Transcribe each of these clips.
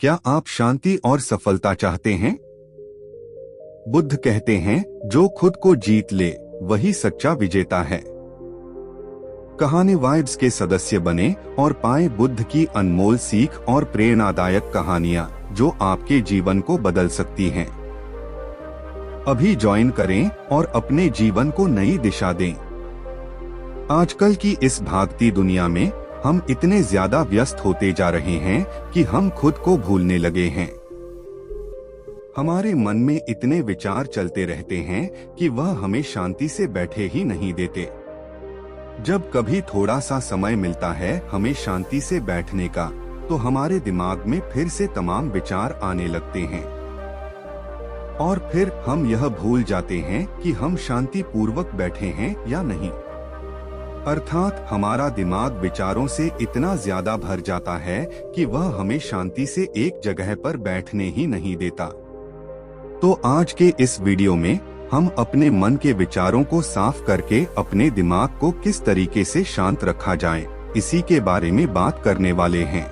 क्या आप शांति और सफलता चाहते हैं? बुद्ध कहते हैं, जो खुद को जीत ले वही सच्चा विजेता है। कहानी वाइब्स के सदस्य बने और पाएं बुद्ध की अनमोल सीख और प्रेरणादायक कहानियां जो आपके जीवन को बदल सकती हैं। अभी ज्वाइन करें और अपने जीवन को नई दिशा दें। आजकल की इस भागती दुनिया में हम इतने ज्यादा व्यस्त होते जा रहे हैं कि हम खुद को भूलने लगे हैं। हमारे मन में इतने विचार चलते रहते हैं कि वह हमें शांति से बैठे ही नहीं देते। जब कभी थोड़ा सा समय मिलता है हमें शांति से बैठने का, तो हमारे दिमाग में फिर से तमाम विचार आने लगते हैं और फिर हम यह भूल जाते हैं कि हम शांति पूर्वक बैठे हैं या नहीं। अर्थात हमारा दिमाग विचारों से इतना ज्यादा भर जाता है कि वह हमें शांति से एक जगह पर बैठने ही नहीं देता। तो आज के इस वीडियो में हम अपने मन के विचारों को साफ करके अपने दिमाग को किस तरीके से शांत रखा जाए, इसी के बारे में बात करने वाले हैं।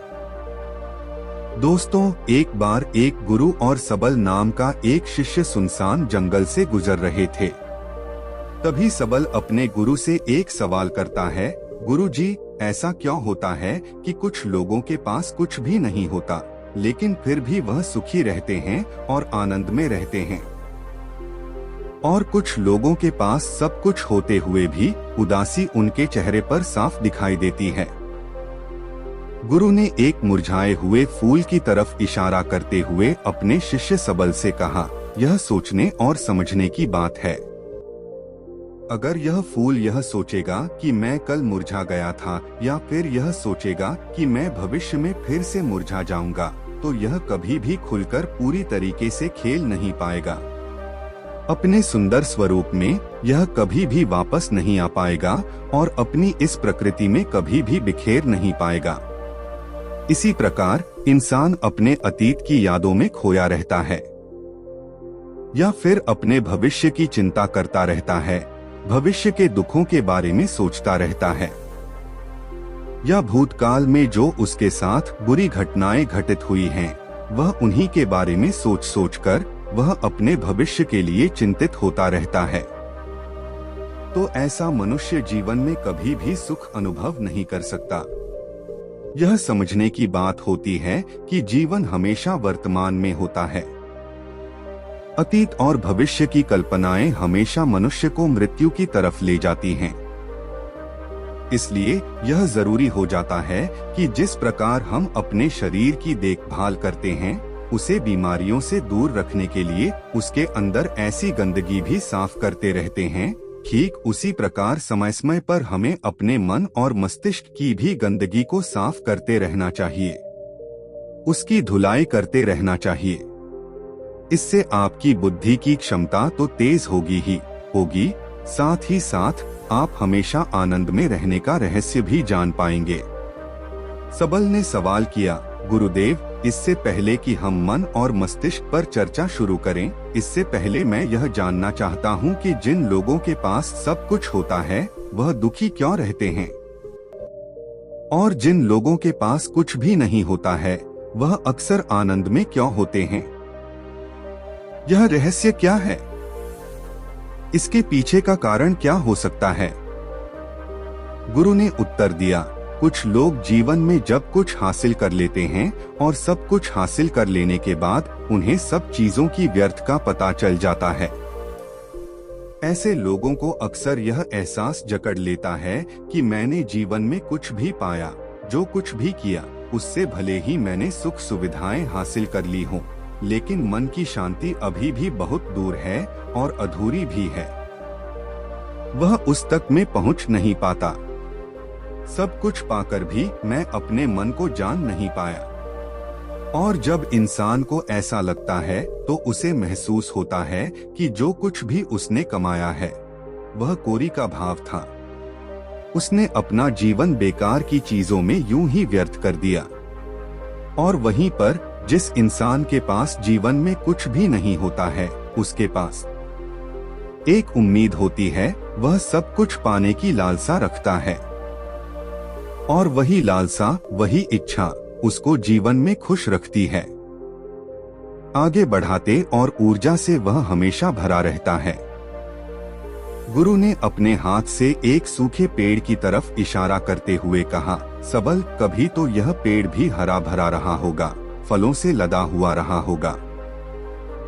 दोस्तों, एक बार एक गुरु और सबल नाम का एक शिष्य सुनसान जंगल से गुजर रहे थे। तभी सबल अपने गुरु से एक सवाल करता है, गुरुजी, ऐसा क्यों होता है कि कुछ लोगों के पास कुछ भी नहीं होता, लेकिन फिर भी वह सुखी रहते हैं और आनंद में रहते हैं, और कुछ लोगों के पास सब कुछ होते हुए भी उदासी उनके चेहरे पर साफ दिखाई देती है। गुरु ने एक मुरझाए हुए फूल की तरफ इशारा करते हुए अपने शिष्य सबल से कहा, यह सोचने और समझने की बात है। अगर यह फूल यह सोचेगा कि मैं कल मुरझा गया था, या फिर यह सोचेगा कि मैं भविष्य में फिर से मुरझा जाऊंगा, तो यह कभी भी खुलकर पूरी तरीके से खेल नहीं पाएगा। अपने सुंदर स्वरूप में यह कभी भी वापस नहीं आ पाएगा और अपनी इस प्रकृति में कभी भी बिखेर नहीं पाएगा। इसी प्रकार इंसान अपने अतीत की यादों में खोया रहता है, या फिर अपने भविष्य की चिंता करता रहता है, भविष्य के दुखों के बारे में सोचता रहता है, या भूतकाल में जो उसके साथ बुरी घटनाएं घटित हुई हैं, वह उन्हीं के बारे में सोच सोचकर वह अपने भविष्य के लिए चिंतित होता रहता है। तो ऐसा मनुष्य जीवन में कभी भी सुख अनुभव नहीं कर सकता। यह समझने की बात होती है कि जीवन हमेशा वर्तमान में होता है। अतीत और भविष्य की कल्पनाएं हमेशा मनुष्य को मृत्यु की तरफ ले जाती हैं। इसलिए यह जरूरी हो जाता है कि जिस प्रकार हम अपने शरीर की देखभाल करते हैं, उसे बीमारियों से दूर रखने के लिए उसके अंदर ऐसी गंदगी भी साफ करते रहते हैं, ठीक उसी प्रकार समय समय पर हमें अपने मन और मस्तिष्क की भी गंदगी को साफ करते रहना चाहिए, उसकी धुलाई करते रहना चाहिए। इससे आपकी बुद्धि की क्षमता तो तेज होगी ही होगी, साथ ही साथ आप हमेशा आनंद में रहने का रहस्य भी जान पाएंगे। सबल ने सवाल किया, गुरुदेव, इससे पहले कि हम मन और मस्तिष्क पर चर्चा शुरू करें, इससे पहले मैं यह जानना चाहता हूँ कि जिन लोगों के पास सब कुछ होता है वह दुखी क्यों रहते हैं, और जिन लोगों के पास कुछ भी नहीं होता है वह अक्सर आनंद में क्यों होते हैं? यह रहस्य क्या है? इसके पीछे का कारण क्या हो सकता है? गुरु ने उत्तर दिया, कुछ लोग जीवन में जब कुछ हासिल कर लेते हैं और सब कुछ हासिल कर लेने के बाद उन्हें सब चीजों की व्यर्थ का पता चल जाता है। ऐसे लोगों को अक्सर यह एहसास जकड़ लेता है कि मैंने जीवन में कुछ भी पाया, जो कुछ भी किया, उससे भले ही मैंने सुख सुविधाएं हासिल कर ली हों, लेकिन मन की शांति अभी भी बहुत दूर है और अधूरी भी है। वह उस तक में पहुंच नहीं पाता। सब कुछ पाकर भी मैं अपने मन को जान नहीं पाया। और जब इंसान को ऐसा लगता है तो उसे महसूस होता है कि जो कुछ भी उसने कमाया है वह कोरी का भाव था। उसने अपना जीवन बेकार की चीजों में यूं ही व्यर्थ कर दिया। और वहीं पर जिस इंसान के पास जीवन में कुछ भी नहीं होता है, उसके पास एक उम्मीद होती है, वह सब कुछ पाने की लालसा रखता है। और वही लालसा, वही इच्छा उसको जीवन में खुश रखती है। आगे बढ़ाते और ऊर्जा से वह हमेशा भरा रहता है। गुरु ने अपने हाथ से एक सूखे पेड़ की तरफ इशारा करते हुए कहा, सबल, कभी तो यह पेड़ भी हरा भरा रहा होगा, फलों से लदा हुआ रहा होगा।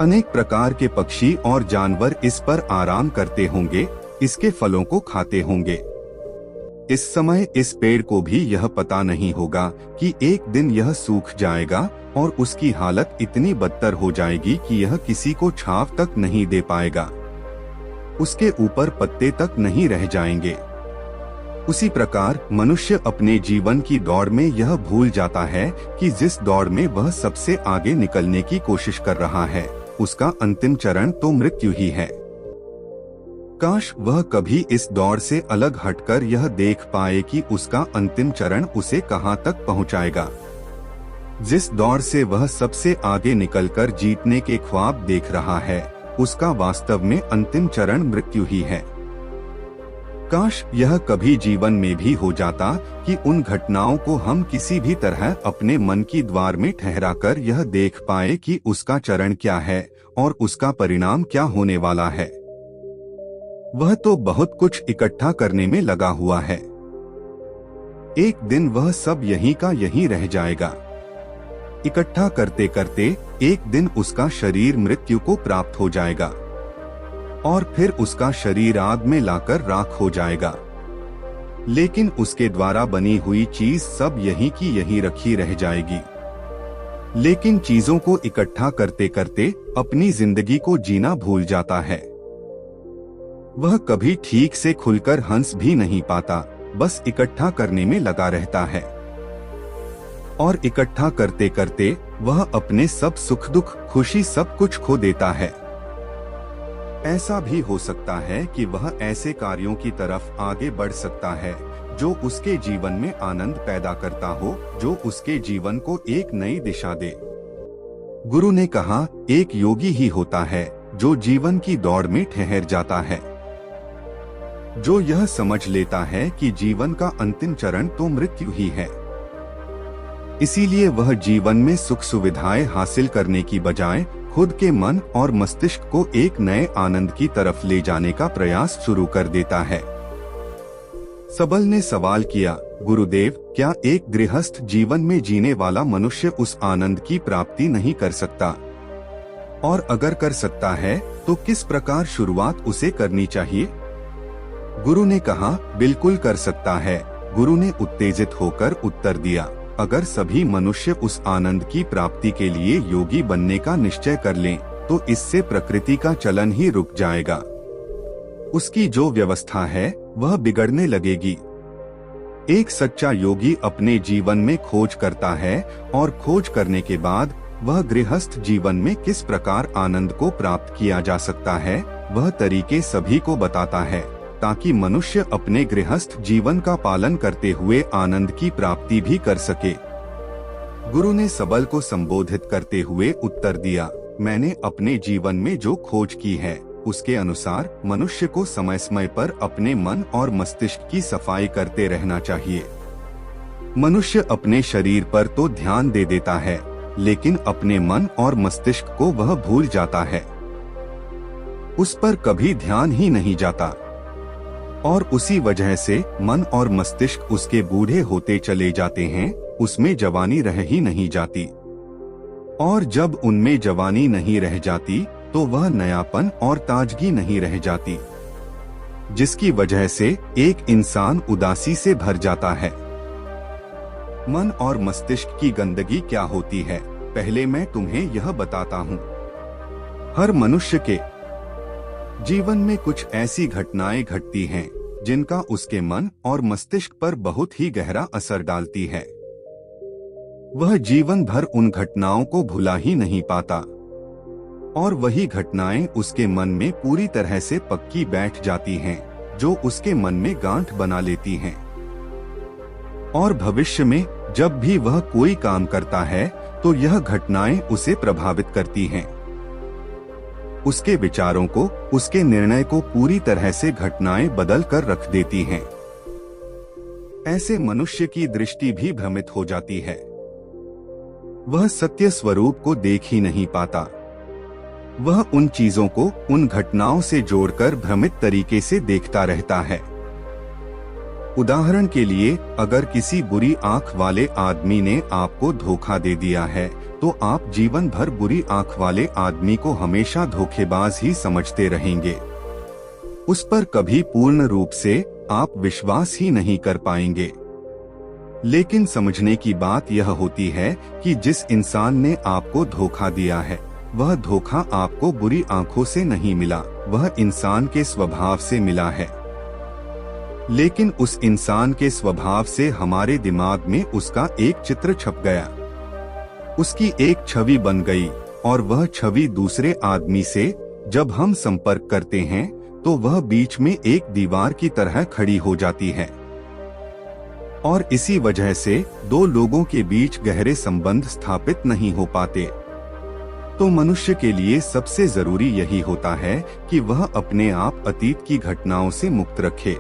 अनेक प्रकार के पक्षी और जानवर इस पर आराम करते होंगे, इसके फलों को खाते होंगे। इस समय इस पेड़ को भी यह पता नहीं होगा कि एक दिन यह सूख जाएगा और उसकी हालत इतनी बदतर हो जाएगी कि यह किसी को छांव तक नहीं दे पाएगा, उसके ऊपर पत्ते तक नहीं रह जाएंगे। उसी प्रकार मनुष्य अपने जीवन की दौड़ में यह भूल जाता है कि जिस दौड़ में वह सबसे आगे निकलने की कोशिश कर रहा है, उसका अंतिम चरण तो मृत्यु ही है। काश वह कभी इस दौड़ से अलग हटकर यह देख पाए कि उसका अंतिम चरण उसे कहां तक पहुंचाएगा। जिस दौड़ से वह सबसे आगे निकलकर जीतने के ख्वाब देख रहा है, उसका वास्तव में अंतिम चरण मृत्यु ही है। काश यह कभी जीवन में भी हो जाता कि उन घटनाओं को हम किसी भी तरह अपने मन की द्वार में ठहराकर यह देख पाए कि उसका चरण क्या है और उसका परिणाम क्या होने वाला है। वह तो बहुत कुछ इकट्ठा करने में लगा हुआ है, एक दिन वह सब यहीं का यहीं रह जाएगा। इकट्ठा करते करते एक दिन उसका शरीर मृत्यु को प्राप्त हो जाएगा और फिर उसका शरीर आग में लाकर राख हो जाएगा। लेकिन उसके द्वारा बनी हुई चीज सब यहीं की यहीं रखी रह जाएगी। लेकिन चीजों को इकट्ठा करते करते अपनी जिंदगी को जीना भूल जाता है। वह कभी ठीक से खुलकर हंस भी नहीं पाता, बस इकट्ठा करने में लगा रहता है और इकट्ठा करते करते वह अपने सब सुख दुख खुशी सब कुछ खो देता है। ऐसा भी हो सकता है कि वह ऐसे कार्यों की तरफ आगे बढ़ सकता है जो उसके जीवन में आनंद पैदा करता हो, जो उसके जीवन को एक नई दिशा दे। गुरु ने कहा, एक योगी ही होता है जो जीवन की दौड़ में ठहर जाता है, जो यह समझ लेता है कि जीवन का अंतिम चरण तो मृत्यु ही है। इसीलिए वह जीवन में सुख सुविधाएं हासिल करने की बजाय खुद के मन और मस्तिष्क को एक नए आनंद की तरफ ले जाने का प्रयास शुरू कर देता है। सबल ने सवाल किया, गुरुदेव, क्या एक गृहस्थ जीवन में जीने वाला मनुष्य उस आनंद की प्राप्ति नहीं कर सकता? और अगर कर सकता है तो किस प्रकार शुरुआत उसे करनी चाहिए? गुरु ने कहा, बिल्कुल कर सकता है। गुरु ने उत्तेजित होकर उत्तर दिया, अगर सभी मनुष्य उस आनंद की प्राप्ति के लिए योगी बनने का निश्चय कर लें, तो इससे प्रकृति का चलन ही रुक जाएगा। उसकी जो व्यवस्था है वह बिगड़ने लगेगी। एक सच्चा योगी अपने जीवन में खोज करता है और खोज करने के बाद वह गृहस्थ जीवन में किस प्रकार आनंद को प्राप्त किया जा सकता है, वह तरीके सभी को बताता है, ताकि मनुष्य अपने गृहस्थ जीवन का पालन करते हुए आनंद की प्राप्ति भी कर सके। गुरु ने सबल को संबोधित करते हुए उत्तर दिया, मैंने अपने जीवन में जो खोज की है उसके अनुसार मनुष्य को समय समय पर अपने मन और मस्तिष्क की सफाई करते रहना चाहिए। मनुष्य अपने शरीर पर तो ध्यान दे देता है, लेकिन अपने मन और मस्तिष्क को वह भूल जाता है, उस पर कभी ध्यान ही नहीं जाता और उसी वजह से मन और मस्तिष्क उसके बूढ़े होते चले जाते हैं, उसमें जवानी रह ही नहीं जाती। और जब उनमें जवानी नहीं रह जाती तो वह नयापन और ताजगी नहीं रह जाती, जिसकी वजह से एक इंसान उदासी से भर जाता है। मन और मस्तिष्क की गंदगी क्या होती है, पहले मैं तुम्हें यह बताता हूँ। हर मनुष्य के जीवन में कुछ ऐसी घटनाएं घटती हैं जिनका उसके मन और मस्तिष्क पर बहुत ही गहरा असर डालती है। वह जीवन भर उन घटनाओं को भुला ही नहीं पाता और वही घटनाएं उसके मन में पूरी तरह से पक्की बैठ जाती हैं, जो उसके मन में गांठ बना लेती हैं। और भविष्य में जब भी वह कोई काम करता है तो यह घटनाएं उसे प्रभावित करती हैं। उसके विचारों को, उसके निर्णय को पूरी तरह से घटनाएं बदल कर रख देती हैं। ऐसे मनुष्य की दृष्टि भी भ्रमित हो जाती है। वह सत्य स्वरूप को देख ही नहीं पाता। वह उन चीजों को उन घटनाओं से जोड़कर भ्रमित तरीके से देखता रहता है। उदाहरण के लिए, अगर किसी बुरी आंख वाले आदमी ने आपको धोखा दे दिया है, तो आप जीवन भर बुरी आंख वाले आदमी को हमेशा धोखेबाज ही समझते रहेंगे। उस पर कभी पूर्ण रूप से आप विश्वास ही नहीं कर पाएंगे। लेकिन समझने की बात यह होती है कि जिस इंसान ने आपको धोखा दिया है, वह धोखा आपको बुरी आंखों से नहीं मिला, वह इंसान के स्वभाव से मिला है। लेकिन उस इंसान के स्वभाव से हमारे दिमाग में उसका एक चित्र छप गया, उसकी एक छवि बन गई, और वह छवि दूसरे आदमी से जब हम संपर्क करते हैं तो वह बीच में एक दीवार की तरह खड़ी हो जाती है। और इसी वजह से दो लोगों के बीच गहरे संबंध स्थापित नहीं हो पाते। तो मनुष्य के लिए सबसे जरूरी यही होता है कि वह अपने आप अतीत की घटनाओं से मुक्त रखे।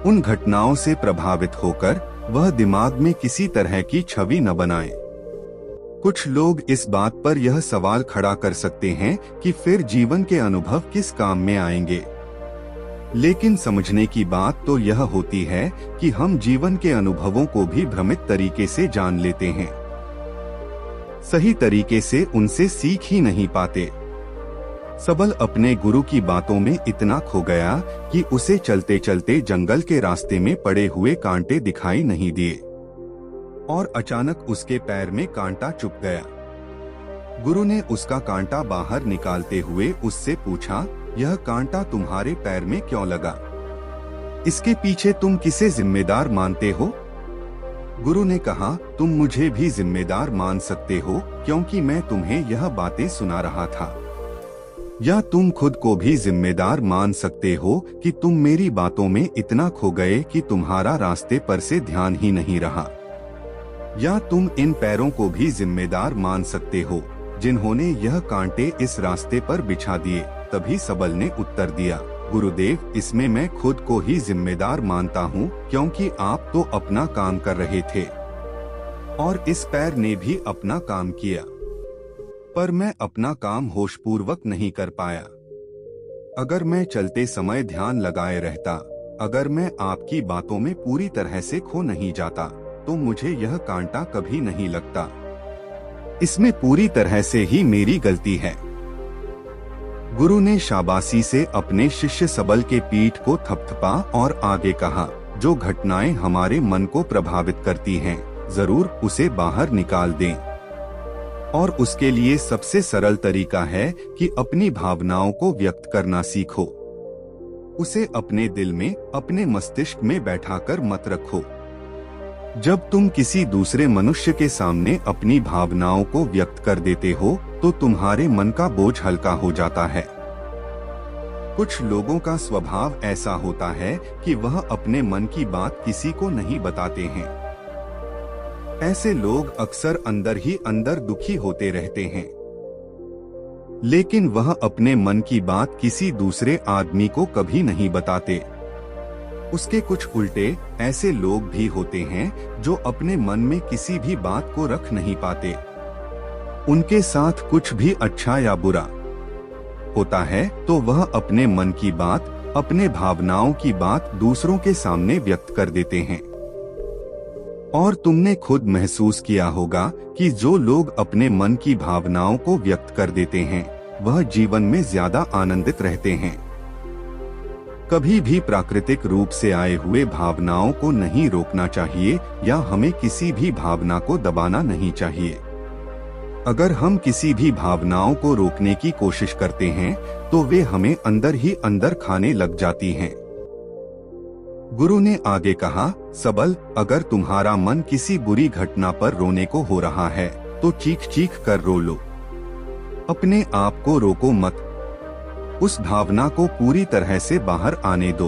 उन घटनाओं से प्रभावित होकर वह दिमाग में किसी तरह की छवि न बनाए। कुछ लोग इस बात पर यह सवाल खड़ा कर सकते हैं कि फिर जीवन के अनुभव किस काम में आएंगे। लेकिन समझने की बात तो यह होती है कि हम जीवन के अनुभवों को भी भ्रमित तरीके से जान लेते हैं, सही तरीके से उनसे सीख ही नहीं पाते। सबल अपने गुरु की बातों में इतना खो गया कि उसे चलते चलते जंगल के रास्ते में पड़े हुए कांटे दिखाई नहीं दिए, और अचानक उसके पैर में कांटा चुभ गया। गुरु ने उसका कांटा बाहर निकालते हुए उससे पूछा, यह कांटा तुम्हारे पैर में क्यों लगा? इसके पीछे तुम किसे जिम्मेदार मानते हो? गुरु ने कहा, तुम मुझे भी जिम्मेदार मान सकते हो, क्योंकि मैं तुम्हें यह बातें सुना रहा था। या तुम खुद को भी जिम्मेदार मान सकते हो कि तुम मेरी बातों में इतना खो गए कि तुम्हारा रास्ते पर से ध्यान ही नहीं रहा। या तुम इन पैरों को भी जिम्मेदार मान सकते हो जिन्होंने यह कांटे इस रास्ते पर बिछा दिए। तभी सबल ने उत्तर दिया, गुरुदेव, इसमें मैं खुद को ही जिम्मेदार मानता हूँ, क्योंकि आप तो अपना काम कर रहे थे और इस पैर ने भी अपना काम किया, पर मैं अपना काम होशपूर्वक नहीं कर पाया। अगर मैं चलते समय ध्यान लगाए रहता, अगर मैं आपकी बातों में पूरी तरह से खो नहीं जाता, तो मुझे यह कांटा कभी नहीं लगता। इसमें पूरी तरह से ही मेरी गलती है। गुरु ने शाबाशी से अपने शिष्य सबल के पीठ को थपथपा और आगे कहा, जो घटनाएं हमारे मन को प्रभावित करती हैं, जरूर उसे बाहर निकाल दें। और उसके लिए सबसे सरल तरीका है कि अपनी भावनाओं को व्यक्त करना सीखो। उसे अपने दिल में, अपने मस्तिष्क में बैठाकर मत रखो। जब तुम किसी दूसरे मनुष्य के सामने अपनी भावनाओं को व्यक्त कर देते हो, तो तुम्हारे मन का बोझ हल्का हो जाता है। कुछ लोगों का स्वभाव ऐसा होता है कि वह अपने मन की बात किसी को नहीं बताते हैं। ऐसे लोग अक्सर अंदर ही अंदर दुखी होते रहते हैं, लेकिन वह अपने मन की बात किसी दूसरे आदमी को कभी नहीं बताते। उसके कुछ उल्टे ऐसे लोग भी होते हैं जो अपने मन में किसी भी बात को रख नहीं पाते। उनके साथ कुछ भी अच्छा या बुरा होता है तो वह अपने मन की बात, अपने भावनाओं की बात दूसरों के सामने व्यक्त कर देते हैं। और तुमने खुद महसूस किया होगा कि जो लोग अपने मन की भावनाओं को व्यक्त कर देते हैं, वह जीवन में ज्यादा आनंदित रहते हैं। कभी भी प्राकृतिक रूप से आए हुए भावनाओं को नहीं रोकना चाहिए, या हमें किसी भी भावना को दबाना नहीं चाहिए। अगर हम किसी भी भावनाओं को रोकने की कोशिश करते हैं, तो वे हमें अंदर ही अंदर खाने लग जाती हैं। गुरु ने आगे कहा, सबल, अगर तुम्हारा मन किसी बुरी घटना पर रोने को हो रहा है, तो चीख चीख कर रो लो। अपने आप को रोको मत, उस भावना को पूरी तरह से बाहर आने दो।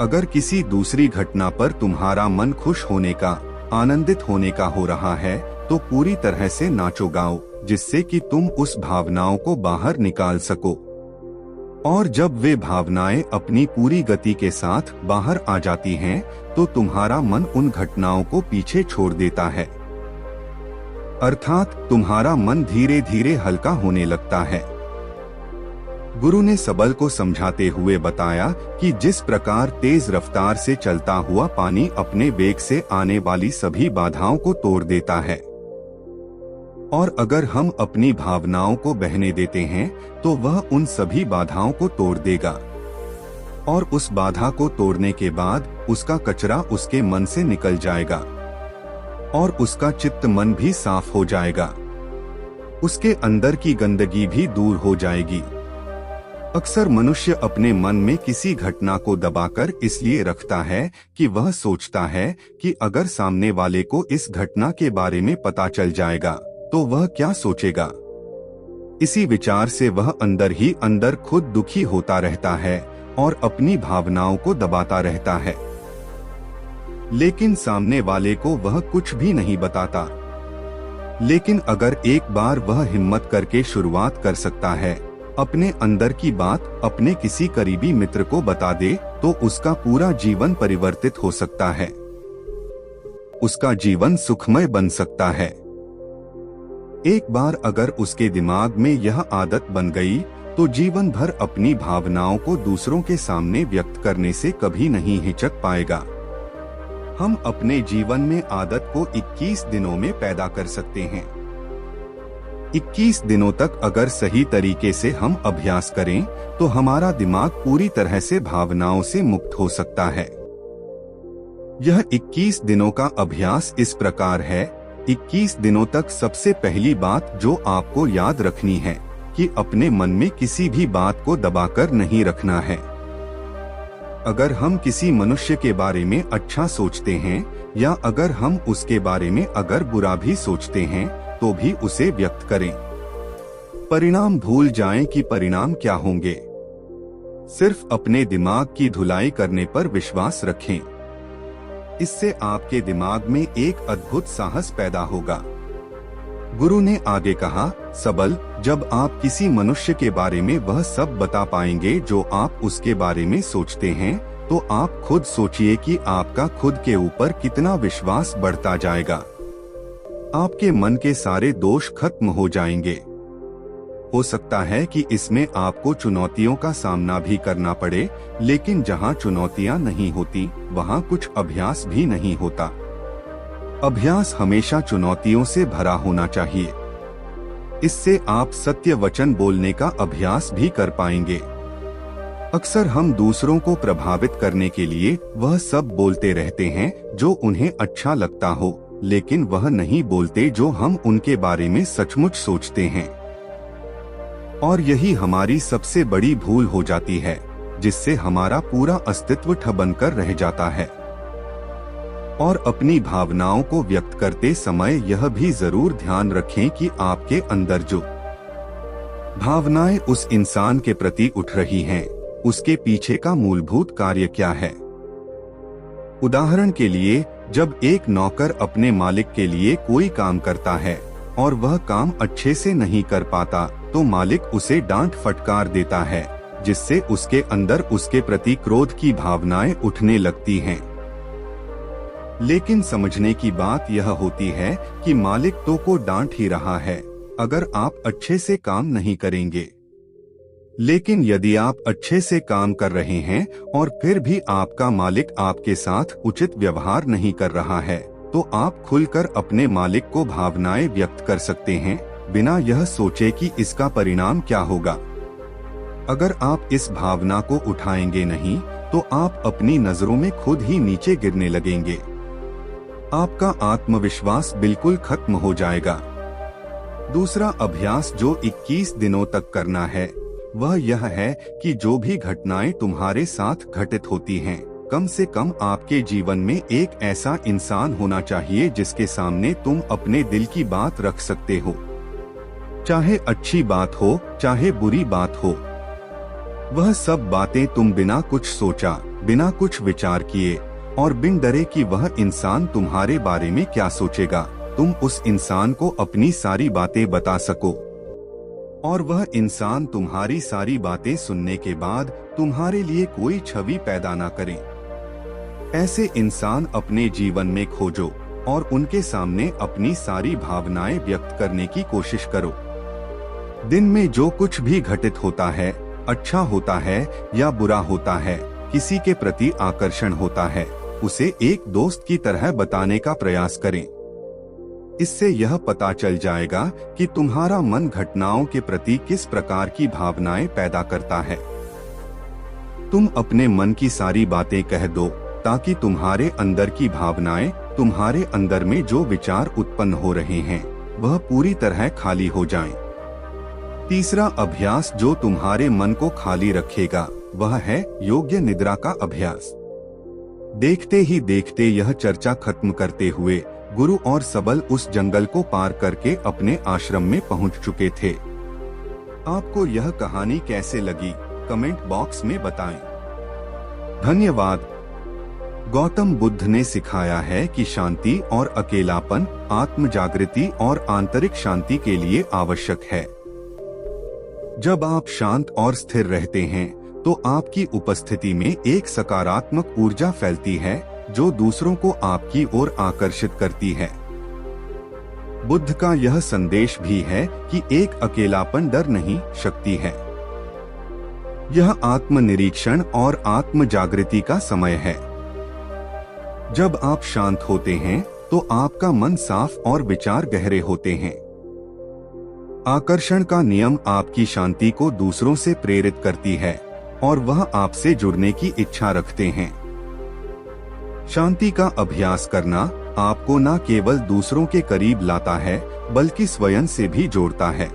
अगर किसी दूसरी घटना पर तुम्हारा मन खुश होने का, आनंदित होने का हो रहा है, तो पूरी तरह से नाचो गाओ, जिससे कि तुम उस भावनाओं को बाहर निकाल सको। और जब वे भावनाएं अपनी पूरी गति के साथ बाहर आ जाती हैं, तो तुम्हारा मन उन घटनाओं को पीछे छोड़ देता है। अर्थात तुम्हारा मन धीरे धीरे हल्का होने लगता है। गुरु ने सबल को समझाते हुए बताया कि जिस प्रकार तेज रफ्तार से चलता हुआ पानी अपने वेग से आने वाली सभी बाधाओं को तोड़ देता है, और अगर हम अपनी भावनाओं को बहने देते हैं तो वह उन सभी बाधाओं को तोड़ देगा, और उस बाधा को तोड़ने के बाद उसका कचरा उसके मन से निकल जाएगा और उसका चित्त मन भी साफ हो जाएगा। उसके अंदर की गंदगी भी दूर हो जाएगी। अक्सर मनुष्य अपने मन में किसी घटना को दबाकर इसलिए रखता है कि वह सोचता है कि अगर सामने वाले को इस घटना के बारे में पता चल जाएगा तो वह क्या सोचेगा। इसी विचार से वह अंदर ही अंदर खुद दुखी होता रहता है और अपनी भावनाओं को दबाता रहता है, लेकिन सामने वाले को वह कुछ भी नहीं बताता। लेकिन अगर एक बार वह हिम्मत करके शुरुआत कर सकता है, अपने अंदर की बात अपने किसी करीबी मित्र को बता दे, तो उसका पूरा जीवन परिवर्तित हो सकता है, उसका जीवन सुखमय बन सकता है। एक बार अगर उसके दिमाग में यह आदत बन गई तो जीवन भर अपनी भावनाओं को दूसरों के सामने व्यक्त करने से कभी नहीं हिचक पाएगा। हम अपने जीवन में आदत को 21 दिनों में पैदा कर सकते हैं। 21 दिनों तक अगर सही तरीके से हम अभ्यास करें तो हमारा दिमाग पूरी तरह से भावनाओं से मुक्त हो सकता है। यह 21 दिनों का अभ्यास इस प्रकार है। 21 दिनों तक सबसे पहली बात जो आपको याद रखनी है कि अपने मन में किसी भी बात को दबाकर नहीं रखना है। अगर हम किसी मनुष्य के बारे में अच्छा सोचते हैं या अगर हम उसके बारे में अगर बुरा भी सोचते हैं तो भी उसे व्यक्त करें। परिणाम भूल जाएं कि परिणाम क्या होंगे। सिर्फ अपने दिमाग की धुलाई करने पर विश्वास रखें। इससे आपके दिमाग में एक अद्भुत साहस पैदा होगा। गुरु ने आगे कहा, सबल, जब आप किसी मनुष्य के बारे में वह सब बता पाएंगे जो आप उसके बारे में सोचते हैं, तो आप खुद सोचिए कि आपका खुद के ऊपर कितना विश्वास बढ़ता जाएगा। आपके मन के सारे दोष खत्म हो जाएंगे। हो सकता है कि इसमें आपको चुनौतियों का सामना भी करना पड़े, लेकिन जहां चुनौतियां नहीं होती वहां कुछ अभ्यास भी नहीं होता। अभ्यास हमेशा चुनौतियों से भरा होना चाहिए। इससे आप सत्य वचन बोलने का अभ्यास भी कर पाएंगे। अक्सर हम दूसरों को प्रभावित करने के लिए वह सब बोलते रहते हैं जो उन्हें अच्छा लगता हो, लेकिन वह नहीं बोलते जो हम उनके बारे में सचमुच सोचते हैं। और यही हमारी सबसे बड़ी भूल हो जाती है, जिससे हमारा पूरा अस्तित्व ठबन कर रह जाता है। और अपनी भावनाओं को व्यक्त करते समय यह भी जरूर ध्यान रखें कि आपके अंदर जो भावनाएं उस इंसान के प्रति उठ रही हैं, उसके पीछे का मूलभूत कार्य क्या है। उदाहरण के लिए, जब एक नौकर अपने मालिक के लिए कोई काम करता है और वह काम अच्छे से नहीं कर पाता, तो मालिक उसे डांट फटकार देता है, जिससे उसके अंदर उसके प्रति क्रोध की भावनाएं उठने लगती हैं। लेकिन समझने की बात यह होती है कि मालिक तो को डांट ही रहा है अगर आप अच्छे से काम नहीं करेंगे। लेकिन यदि आप अच्छे से काम कर रहे हैं और फिर भी आपका मालिक आपके साथ उचित व्यवहार नहीं कर रहा है, तो आप खुलकर अपने मालिक को भावनाएं व्यक्त कर सकते हैं, बिना यह सोचे कि इसका परिणाम क्या होगा। अगर आप इस भावना को उठाएंगे नहीं, तो आप अपनी नजरों में खुद ही नीचे गिरने लगेंगे। आपका आत्मविश्वास बिल्कुल खत्म हो जाएगा। दूसरा अभ्यास जो 21 दिनों तक करना है, वह यह है कि जो भी घटनाएं तुम्हारे साथ घटित होती हैं, कम से कम आपके जीवन में एक ऐसा इंसान होना चाहिए जिसके सामने तुम अपने दिल की बात रख सकते हो। चाहे अच्छी बात हो, चाहे बुरी बात हो, वह सब बातें तुम बिना कुछ सोचा, बिना कुछ विचार किए और बिन डरे कि वह इंसान तुम्हारे बारे में क्या सोचेगा, तुम उस इंसान को अपनी सारी बातें बता सको और वह इंसान तुम्हारी सारी बातें सुनने के बाद तुम्हारे लिए कोई छवि पैदा न करे। ऐसे इंसान अपने जीवन में खोजो और उनके सामने अपनी सारी भावनाएं व्यक्त करने की कोशिश करो। दिन में जो कुछ भी घटित होता है, अच्छा होता है या बुरा होता है, किसी के प्रति आकर्षण होता है, उसे एक दोस्त की तरह बताने का प्रयास करें। इससे यह पता चल जाएगा कि तुम्हारा मन घटनाओं के प्रति किस प्रकार की भावनाएं पैदा करता है। तुम अपने मन की सारी बातें कह दो ताकि तुम्हारे अंदर की भावनाएं, तुम्हारे अंदर में जो विचार उत्पन्न हो रहे हैं, वह पूरी तरह खाली हो जाएं। तीसरा अभ्यास जो तुम्हारे मन को खाली रखेगा वह है योग्य निद्रा का अभ्यास। देखते ही देखते यह चर्चा खत्म करते हुए गुरु और सबल उस जंगल को पार करके अपने आश्रम में पहुंच चुके थे। आपको यह कहानी कैसे लगी कमेंट बॉक्स में बताएं। धन्यवाद। गौतम बुद्ध ने सिखाया है कि शांति और अकेलापन आत्म जागृति और आंतरिक शांति के लिए आवश्यक है। जब आप शांत और स्थिर रहते हैं तो आपकी उपस्थिति में एक सकारात्मक ऊर्जा फैलती है जो दूसरों को आपकी ओर आकर्षित करती है। बुद्ध का यह संदेश भी है कि एक अकेलापन डर नहीं, शक्ति है। यह आत्मनिरीक्षण और आत्म जागृति का समय है। जब आप शांत होते हैं तो आपका मन साफ और विचार गहरे होते हैं। आकर्षण का नियम आपकी शांति को दूसरों से प्रेरित करती है और वह आपसे जुड़ने की इच्छा रखते हैं। शांति का अभ्यास करना आपको न केवल दूसरों के करीब लाता है बल्कि स्वयं से भी जोड़ता है।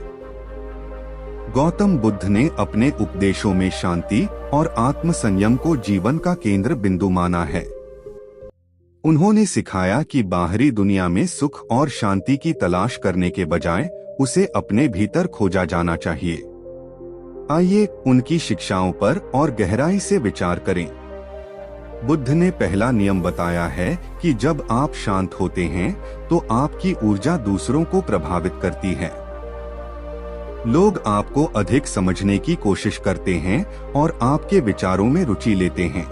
गौतम बुद्ध ने अपने उपदेशों में शांति और आत्म संयम को जीवन का केंद्र बिंदु माना है। उन्होंने सिखाया कि बाहरी दुनिया में सुख और शांति की तलाश करने के बजाय उसे अपने भीतर खोजा जाना चाहिए। आइए उनकी शिक्षाओं पर और गहराई से विचार करें। बुद्ध ने पहला नियम बताया है कि जब आप शांत होते हैं तो आपकी ऊर्जा दूसरों को प्रभावित करती है। लोग आपको अधिक समझने की कोशिश करते हैं और आपके विचारों में रुचि लेते हैं।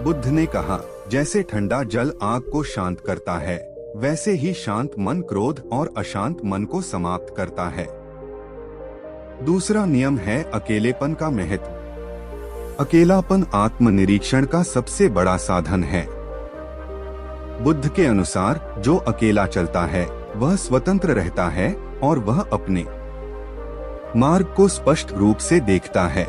बुद्ध ने कहा, जैसे ठंडा जल आग को शांत करता है, वैसे ही शांत मन क्रोध और अशांत मन को समाप्त करता है। दूसरा नियम है अकेलेपन का महत्व। अकेलापन आत्मनिरीक्षण का सबसे बड़ा साधन है। बुद्ध के अनुसार जो अकेला चलता है वह स्वतंत्र रहता है और वह अपने मार्ग को स्पष्ट रूप से देखता है।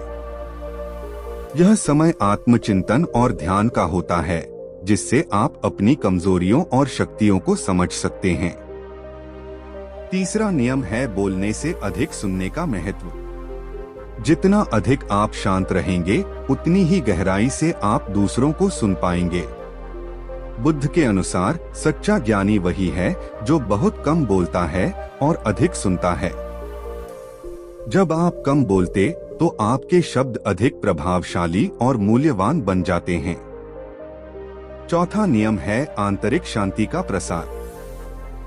यह समय आत्मचिंतन और ध्यान का होता है जिससे आप अपनी कमजोरियों और शक्तियों को समझ सकते हैं। तीसरा नियम है बोलने से अधिक सुनने का महत्व। जितना अधिक आप शांत रहेंगे उतनी ही गहराई से आप दूसरों को सुन पाएंगे। बुद्ध के अनुसार सच्चा ज्ञानी वही है जो बहुत कम बोलता है और अधिक सुनता है। जब आप कम बोलते तो आपके शब्द अधिक प्रभावशाली और मूल्यवान बन जाते हैं। चौथा नियम है आंतरिक शांति का प्रसार।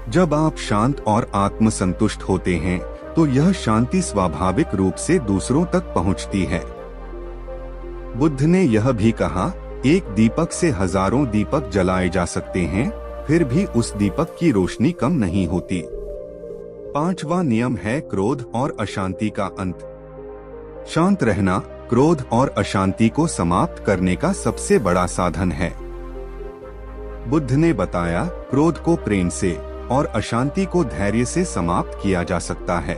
जब आप शांत और आत्मसंतुष्ट होते हैं तो यह शांति स्वाभाविक रूप से दूसरों तक पहुंचती है। बुद्ध ने यह भी कहा, एक दीपक से हजारों दीपक जलाए जा सकते हैं, फिर भी उस दीपक की रोशनी कम नहीं होती। पांचवा नियम है क्रोध और अशांति का अंत। शांत रहना क्रोध और अशांति को समाप्त करने का सबसे बड़ा साधन है। बुद्ध ने बताया, क्रोध को प्रेम से और अशांति को धैर्य से समाप्त किया जा सकता है।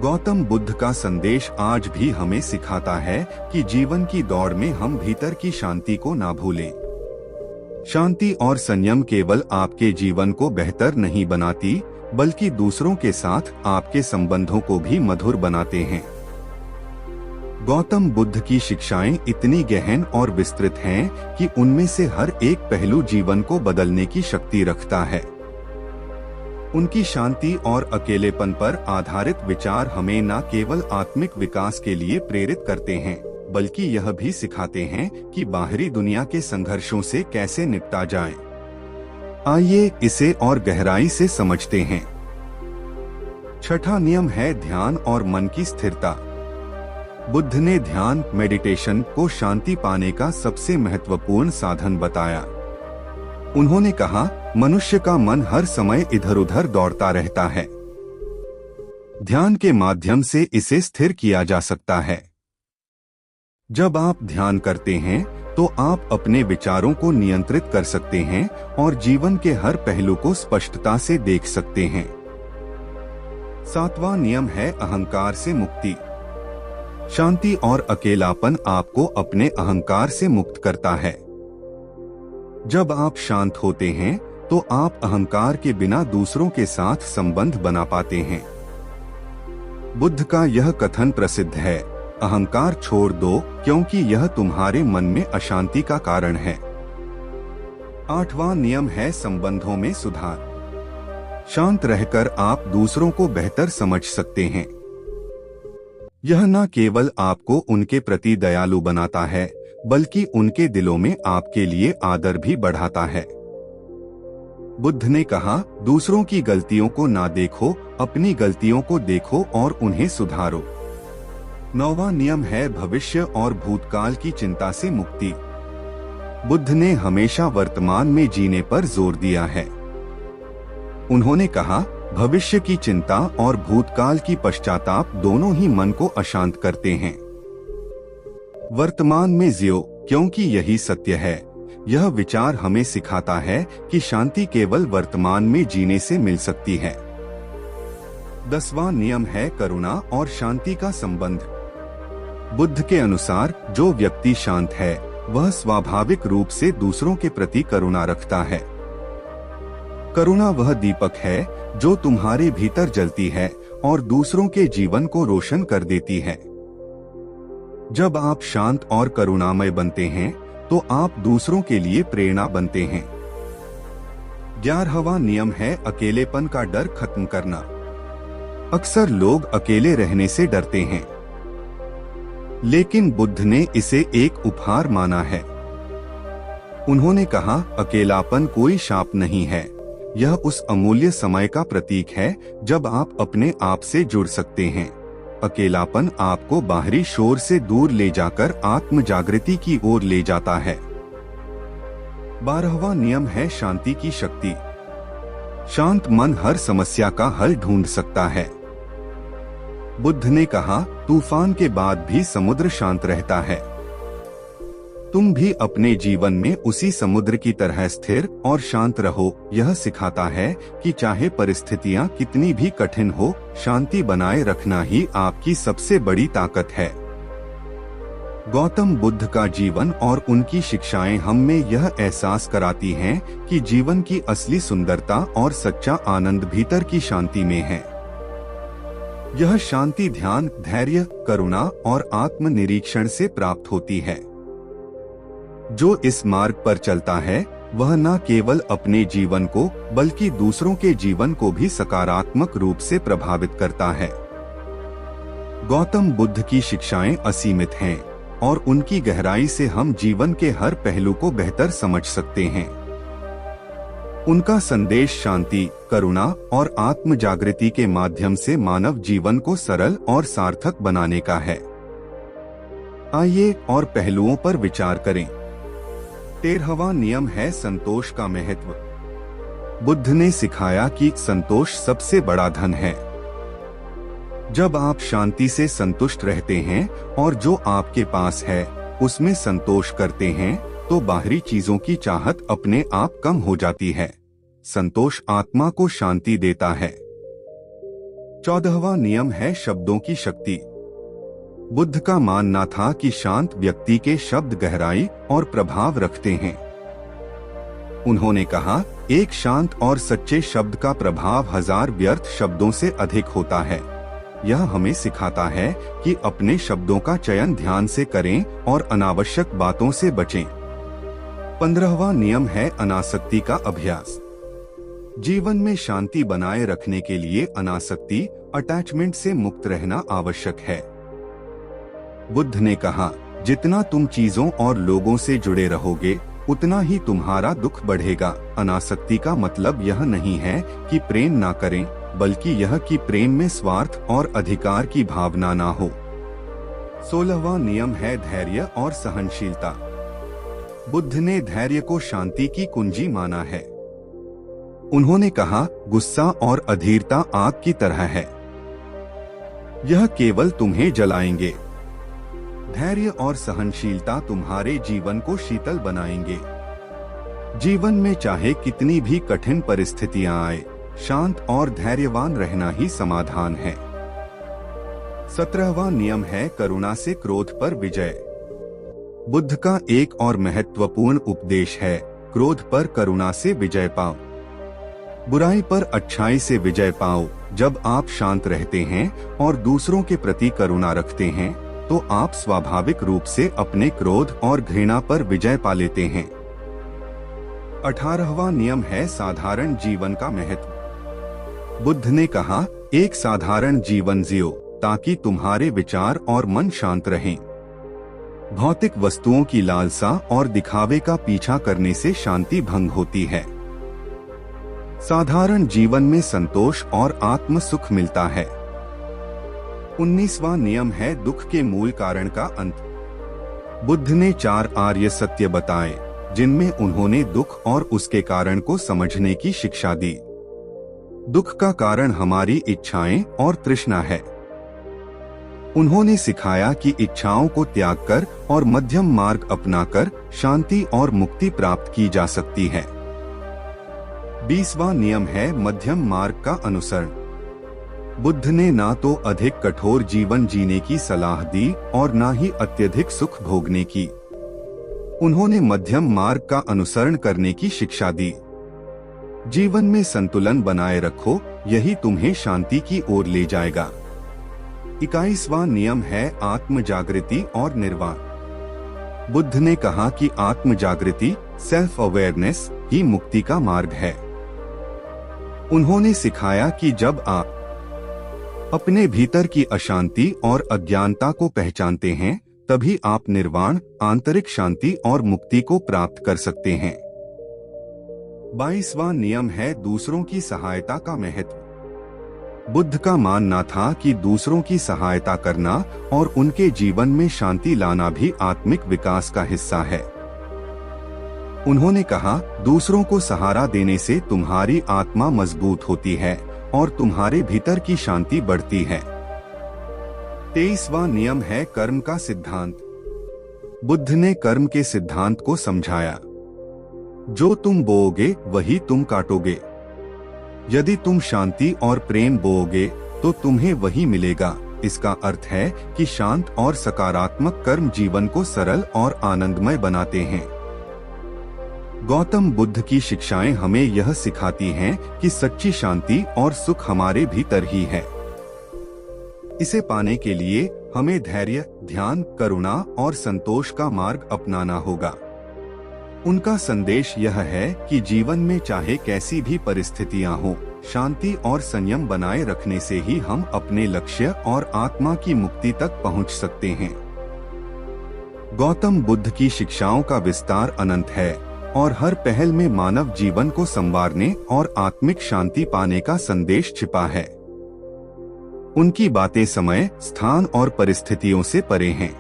गौतम बुद्ध का संदेश आज भी हमें सिखाता है कि जीवन की दौड़ में हम भीतर की शांति को ना भूलें। शांति और संयम केवल आपके जीवन को बेहतर नहीं बनाती, बल्कि दूसरों के साथ आपके संबंधों को भी मधुर बनाते हैं। गौतम बुद्ध की शिक्षाएं इतनी गहन और विस्तृत हैं कि उनमें से हर एक पहलू जीवन को बदलने की शक्ति रखता है। उनकी शांति और अकेलेपन पर आधारित विचार हमें न केवल आत्मिक विकास के लिए प्रेरित करते हैं, बल्कि यह भी सिखाते हैं कि बाहरी दुनिया के संघर्षों से कैसे निपटा जाए। आइए इसे और गहराई से समझते हैं। छठा नियम है ध्यान और मन की स्थिरता। बुद्ध ने ध्यान मेडिटेशन को शांति पाने का सबसे महत्वपूर्ण साधन बताया। उन्होंने कहा, मनुष्य का मन हर समय इधर उधर दौड़ता रहता है। ध्यान के माध्यम से इसे स्थिर किया जा सकता है। जब आप ध्यान करते हैं तो आप अपने विचारों को नियंत्रित कर सकते हैं और जीवन के हर पहलू को स्पष्टता से देख सकते हैं। 7वां नियम है अहंकार से मुक्ति। शांति और अकेलापन आपको अपने अहंकार से मुक्त करता है। जब आप शांत होते हैं तो आप अहंकार के बिना दूसरों के साथ संबंध बना पाते हैं। बुद्ध का यह कथन प्रसिद्ध है, अहंकार छोड़ दो क्योंकि यह तुम्हारे मन में अशांति का कारण है। 8वां नियम है संबंधों में सुधार। शांत रहकर आप दूसरों को बेहतर समझ सकते हैं। यह न केवल आपको उनके प्रति दयालु बनाता है बल्कि उनके दिलों में आपके लिए आदर भी बढ़ाता है। बुद्ध ने कहा, दूसरों की गलतियों को ना देखो, अपनी गलतियों को देखो और उन्हें सुधारो। 9वां नियम है भविष्य और भूतकाल की चिंता से मुक्ति। बुद्ध ने हमेशा वर्तमान में जीने पर जोर दिया है। उन्होंने कहा, भविष्य की चिंता और भूतकाल की पश्चाताप दोनों ही मन को अशांत करते हैं। वर्तमान में जियो क्योंकि यही सत्य है। यह विचार हमें सिखाता है कि शांति केवल वर्तमान में जीने से मिल सकती है। 10वां नियम है करुणा और शांति का संबंध। बुद्ध के अनुसार जो व्यक्ति शांत है वह स्वाभाविक रूप से दूसरों के प्रति करुणा रखता है। करुणा वह दीपक है जो तुम्हारे भीतर जलती है और दूसरों के जीवन को रोशन कर देती है। जब आप शांत और करुणामय बनते हैं तो आप दूसरों के लिए प्रेरणा बनते हैं। 11वां नियम है अकेलेपन का डर खत्म करना। अक्सर लोग अकेले रहने से डरते हैं, लेकिन बुद्ध ने इसे एक उपहार माना है। उन्होंने कहा, अकेलापन कोई शाप नहीं है, यह उस अमूल्य समय का प्रतीक है जब आप अपने आप से जुड़ सकते हैं। अकेलापन आपको बाहरी शोर से दूर ले जाकर आत्म जागृति की ओर ले जाता है। 12वां नियम है शांति की शक्ति। शांत मन हर समस्या का हल ढूंढ सकता है। बुद्ध ने कहा, तूफान के बाद भी समुद्र शांत रहता है। तुम भी अपने जीवन में उसी समुद्र की तरह स्थिर और शांत रहो। यह सिखाता है कि चाहे परिस्थितियां कितनी भी कठिन हो, शांति बनाए रखना ही आपकी सबसे बड़ी ताकत है। गौतम बुद्ध का जीवन और उनकी शिक्षाएं हम में यह एहसास कराती हैं कि जीवन की असली सुंदरता और सच्चा आनंद भीतर की शांति में है। यह शांति ध्यान, धैर्य, करुणा और आत्म निरीक्षण से प्राप्त होती है। जो इस मार्ग पर चलता है वह न केवल अपने जीवन को बल्कि दूसरों के जीवन को भी सकारात्मक रूप से प्रभावित करता है। गौतम बुद्ध की शिक्षाएं असीमित हैं और उनकी गहराई से हम जीवन के हर पहलू को बेहतर समझ सकते हैं। उनका संदेश शांति, करुणा और आत्म जागृति के माध्यम से मानव जीवन को सरल और सार्थक बनाने का है। आइए और पहलुओं पर विचार करें। 13वां नियम है संतोष का महत्व। बुद्ध ने सिखाया कि संतोष सबसे बड़ा धन है। जब आप शांति से संतुष्ट रहते हैं और जो आपके पास है उसमें संतोष करते हैं तो बाहरी चीजों की चाहत अपने आप कम हो जाती है। संतोष आत्मा को शांति देता है। 14वां नियम है शब्दों की शक्ति। बुद्ध का मानना था कि शांत व्यक्ति के शब्द गहराई और प्रभाव रखते हैं। उन्होंने कहा, एक शांत और सच्चे शब्द का प्रभाव 1000 व्यर्थ शब्दों से अधिक होता है। यह हमें सिखाता है कि अपने शब्दों का चयन ध्यान से करें और अनावश्यक बातों से बचें। 15वां नियम है अनासक्ति का अभ्यास। जीवन में शांति बनाए रखने के लिए अनासक्ति, अटैचमेंट से मुक्त रहना आवश्यक है। बुद्ध ने कहा, जितना तुम चीजों और लोगों से जुड़े रहोगे उतना ही तुम्हारा दुख बढ़ेगा। अनासक्ति का मतलब यह नहीं है कि प्रेम ना करें, बल्कि यह कि प्रेम में स्वार्थ और अधिकार की भावना ना हो। 16वां नियम है धैर्य और सहनशीलता। बुद्ध ने धैर्य को शांति की कुंजी माना है। उन्होंने कहा, गुस्सा और अधीरता आग की तरह है, यह केवल तुम्हें जलाएंगे। धैर्य और सहनशीलता तुम्हारे जीवन को शीतल बनाएंगे। जीवन में चाहे कितनी भी कठिन परिस्थितियां आए, शांत और धैर्यवान रहना ही समाधान है। 17वां नियम है करुणा से क्रोध पर विजय। बुद्ध का एक और महत्वपूर्ण उपदेश है, क्रोध पर करुणा से विजय पाओ। बुराई पर अच्छाई से विजय पाओ। जब आप शांत रहते हैं और दूसरों के प्रति करुणा रखते हैं, तो आप स्वाभाविक रूप से अपने क्रोध और घृणा पर विजय पा लेते हैं। 18वां नियम है साधारण जीवन का महत्व। बुद्ध ने कहा, एक साधारण जीवन जियो ताकि तुम्हारे विचार और मन शांत रहें। भौतिक वस्तुओं की लालसा और दिखावे का पीछा करने से शांति भंग होती है। साधारण जीवन में संतोष और आत्म सुख मिलता है। 19वां नियम है दुख के मूल कारण का अंत। बुद्ध ने 4 आर्य सत्य बताए, जिनमें उन्होंने दुख और उसके कारण को समझने की शिक्षा दी। दुख का कारण हमारी इच्छाएं और तृष्णा है। उन्होंने सिखाया कि इच्छाओं को त्याग कर और मध्यम मार्ग अपनाकर शांति और मुक्ति प्राप्त की जा सकती है। 20वां नियम है मध्यम मार्ग का अनुसरण। बुद्ध ने ना तो अधिक कठोर जीवन जीने की सलाह दी और ना ही अत्यधिक सुख भोगने की। उन्होंने मध्यम मार्ग का अनुसरण करने की शिक्षा दी। जीवन में संतुलन बनाए रखो, यही तुम्हें शांति की ओर ले जाएगा। 21वां नियम है आत्म जागृति और निर्वाण। बुद्ध ने कहा कि आत्म जागृति, सेल्फ अवेयरनेस ही मुक्ति का मार्ग है। उन्होंने सिखाया कि जब आप अपने भीतर की अशांति और अज्ञानता को पहचानते हैं, तभी आप निर्वाण, आंतरिक शांति और मुक्ति को प्राप्त कर सकते हैं। 22वां नियम है दूसरों की सहायता का महत्व। बुद्ध का मानना था कि दूसरों की सहायता करना और उनके जीवन में शांति लाना भी आत्मिक विकास का हिस्सा है। उन्होंने कहा, दूसरों को सहारा देने से तुम्हारी आत्मा मजबूत होती है और तुम्हारे भीतर की शांति बढ़ती है। 23वां नियम है कर्म का सिद्धांत। बुद्ध ने कर्म के सिद्धांत को समझाया। जो तुम बोओगे वही तुम काटोगे। यदि तुम शांति और प्रेम बोओगे तो तुम्हें वही मिलेगा। इसका अर्थ है कि शांत और सकारात्मक कर्म जीवन को सरल और आनंदमय बनाते हैं। गौतम बुद्ध की शिक्षाएं हमें यह सिखाती हैं कि सच्ची शांति और सुख हमारे भीतर ही है। इसे पाने के लिए हमें धैर्य, ध्यान, करुणा और संतोष का मार्ग अपनाना होगा। उनका संदेश यह है कि जीवन में चाहे कैसी भी परिस्थितियां हो, शांति और संयम बनाए रखने से ही हम अपने लक्ष्य और आत्मा की मुक्ति तक पहुंच सकते हैं। गौतम बुद्ध की शिक्षाओं का विस्तार अनंत है और हर पहल में मानव जीवन को संवारने और आत्मिक शांति पाने का संदेश छिपा है। उनकी बातें समय, स्थान और परिस्थितियों से परे हैं।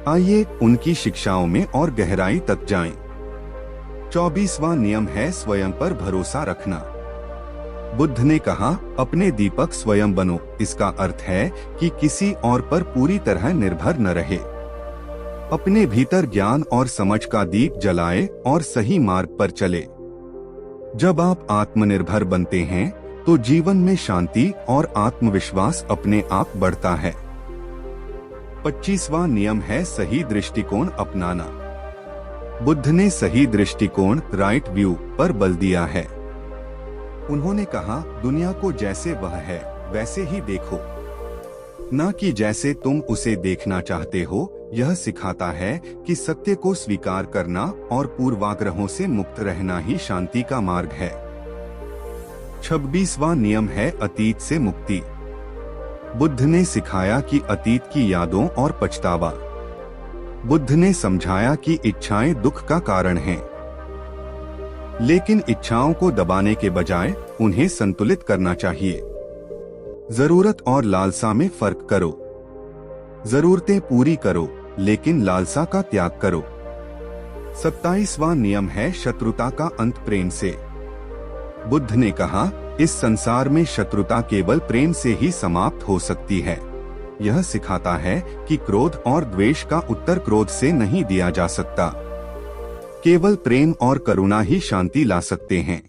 आइए उनकी शिक्षाओं में और गहराई तक जाएं। 24वां नियम है स्वयं पर भरोसा रखना। बुद्ध ने कहा, अपने दीपक स्वयं बनो। इसका अर्थ है कि किसी और पर पूरी तरह निर्भर न रहे। अपने भीतर ज्ञान और समझ का दीप जलाए और सही मार्ग पर चले। जब आप आत्मनिर्भर बनते हैं तो जीवन में शांति और आत्मविश्वास अपने आप बढ़ता है। 25वां नियम है सही दृष्टिकोण अपनाना। बुद्ध ने सही दृष्टिकोण, राइट व्यू पर बल दिया है। उन्होंने कहा, दुनिया को जैसे वह है वैसे ही देखो, न कि जैसे तुम उसे देखना चाहते हो। यह सिखाता है कि सत्य को स्वीकार करना और पूर्वाग्रहों से मुक्त रहना ही शांति का मार्ग है। 26वां नियम है अतीत से मुक्ति। बुद्ध ने सिखाया कि अतीत की यादों और पछतावा। बुद्ध ने समझाया कि इच्छाएं दुख का कारण हैं, लेकिन इच्छाओं को दबाने के बजाय उन्हें संतुलित करना चाहिए। जरूरत और लालसा में फर्क करो। जरूरतें पूरी करो, लेकिन लालसा का त्याग करो। 27वां नियम है शत्रुता का अंत प्रेम से। बुद्ध ने कहा, इस संसार में शत्रुता केवल प्रेम से ही समाप्त हो सकती है। यह सिखाता है कि क्रोध और द्वेष का उत्तर क्रोध से नहीं दिया जा सकता। केवल प्रेम और करुणा ही शांति ला सकते हैं।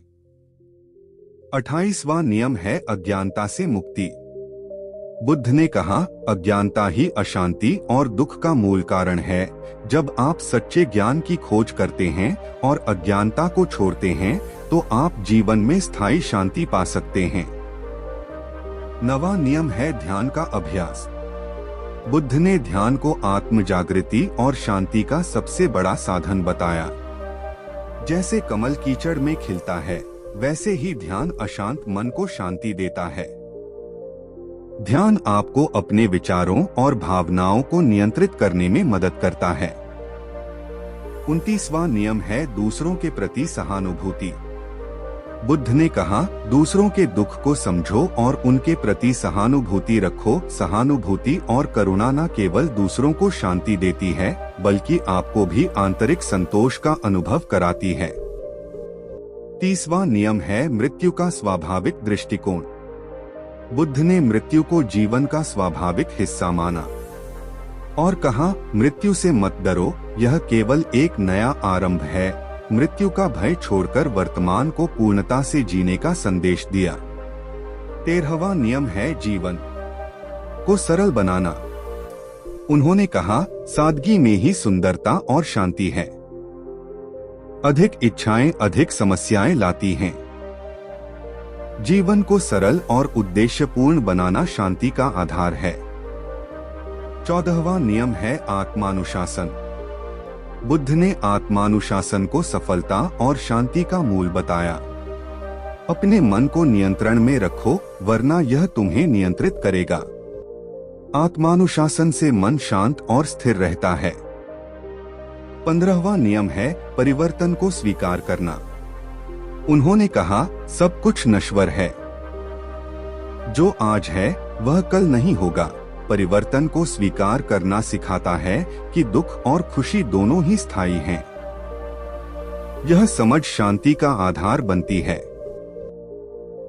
28वां नियम है अज्ञानता से मुक्ति। बुद्ध ने कहा, अज्ञानता ही अशांति और दुख का मूल कारण है। जब आप सच्चे ज्ञान की खोज करते हैं और अज्ञानता को छोड़ते हैं, तो आप जीवन में स्थायी शांति पा सकते हैं। 9वां नियम है ध्यान का अभ्यास। बुद्ध ने ध्यान को आत्म जागृति और शांति का सबसे बड़ा साधन बताया। जैसे कमल कीचड़ में खिलता है, वैसे ही ध्यान अशांत मन को शांति देता है। ध्यान आपको अपने विचारों और भावनाओं को नियंत्रित करने में मदद करता है। 29वां नियम है दूसरों के प्रति सहानुभूति। बुद्ध ने कहा, दूसरों के दुख को समझो और उनके प्रति सहानुभूति रखो। सहानुभूति और करुणा न केवल दूसरों को शांति देती है, बल्कि आपको भी आंतरिक संतोष का अनुभव कराती है। 30वां नियम है मृत्यु का स्वाभाविक दृष्टिकोण। बुद्ध ने मृत्यु को जीवन का स्वाभाविक हिस्सा माना और कहा, मृत्यु से मत डरो, यह केवल एक नया आरंभ है। मृत्यु का भय छोड़कर वर्तमान को पूर्णता से जीने का संदेश दिया। 13वां नियम है जीवन को सरल बनाना। उन्होंने कहा, सादगी में ही सुंदरता और शांति है। अधिक इच्छाएं अधिक समस्याएं लाती हैं। जीवन को सरल और उद्देश्यपूर्ण बनाना शांति का आधार है। 14वां नियम है आत्मानुशासन। बुद्ध ने आत्मानुशासन को सफलता और शांति का मूल बताया। अपने मन को नियंत्रण में रखो, वरना यह तुम्हें नियंत्रित करेगा। आत्मानुशासन से मन शांत और स्थिर रहता है। 15वां नियम है परिवर्तन को स्वीकार करना। उन्होंने कहा, सब कुछ नश्वर है। जो आज है वह कल नहीं होगा। परिवर्तन को स्वीकार करना सिखाता है कि दुख और खुशी दोनों ही स्थायी हैं। यह समझ शांति का आधार बनती है।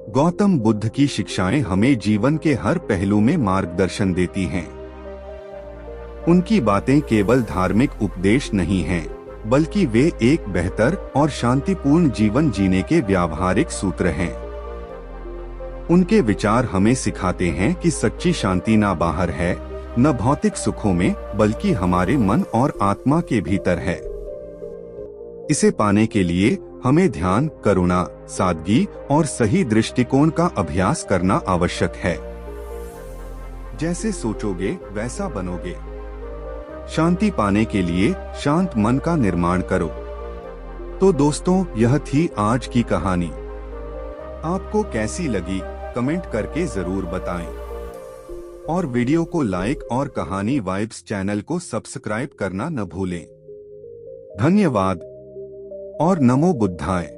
गौतम बुद्ध की शिक्षाएं हमें जीवन के हर पहलू में मार्गदर्शन देती हैं। उनकी बातें केवल धार्मिक उपदेश नहीं हैं, बल्कि वे एक बेहतर और शांतिपूर्ण जीवन जीने के व्यावहारिक सूत्र हैं। उनके विचार हमें सिखाते हैं कि सच्ची शांति न बाहर है, न भौतिक सुखों में, बल्कि हमारे मन और आत्मा के भीतर है। इसे पाने के लिए हमें ध्यान, करुणा, सादगी और सही दृष्टिकोण का अभ्यास करना आवश्यक है। जैसे सोचोगे वैसा बनोगे। शांति पाने के लिए शांत मन का निर्माण करो। तो दोस्तों, यह थी आज की कहानी। आपको कैसी लगी कमेंट करके जरूर बताएं और वीडियो को लाइक और कहानी वाइब्स चैनल को सब्सक्राइब करना न भूलें। धन्यवाद और नमो बुद्धाय।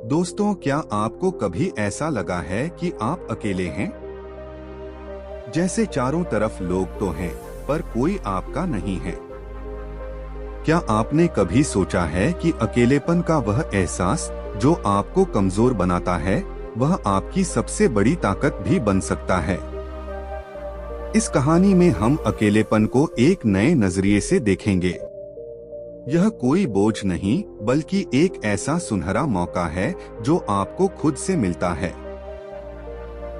दोस्तों, क्या आपको कभी ऐसा लगा है कि आप अकेले हैं? जैसे चारों तरफ लोग तो हैं, पर कोई आपका नहीं है। क्या आपने कभी सोचा है कि अकेलेपन का वह एहसास जो आपको कमजोर बनाता है, वह आपकी सबसे बड़ी ताकत भी बन सकता है? इस कहानी में हम अकेलेपन को एक नए नजरिए से देखेंगे। यह कोई बोझ नहीं, बल्कि एक ऐसा सुनहरा मौका है जो आपको खुद से मिलता है।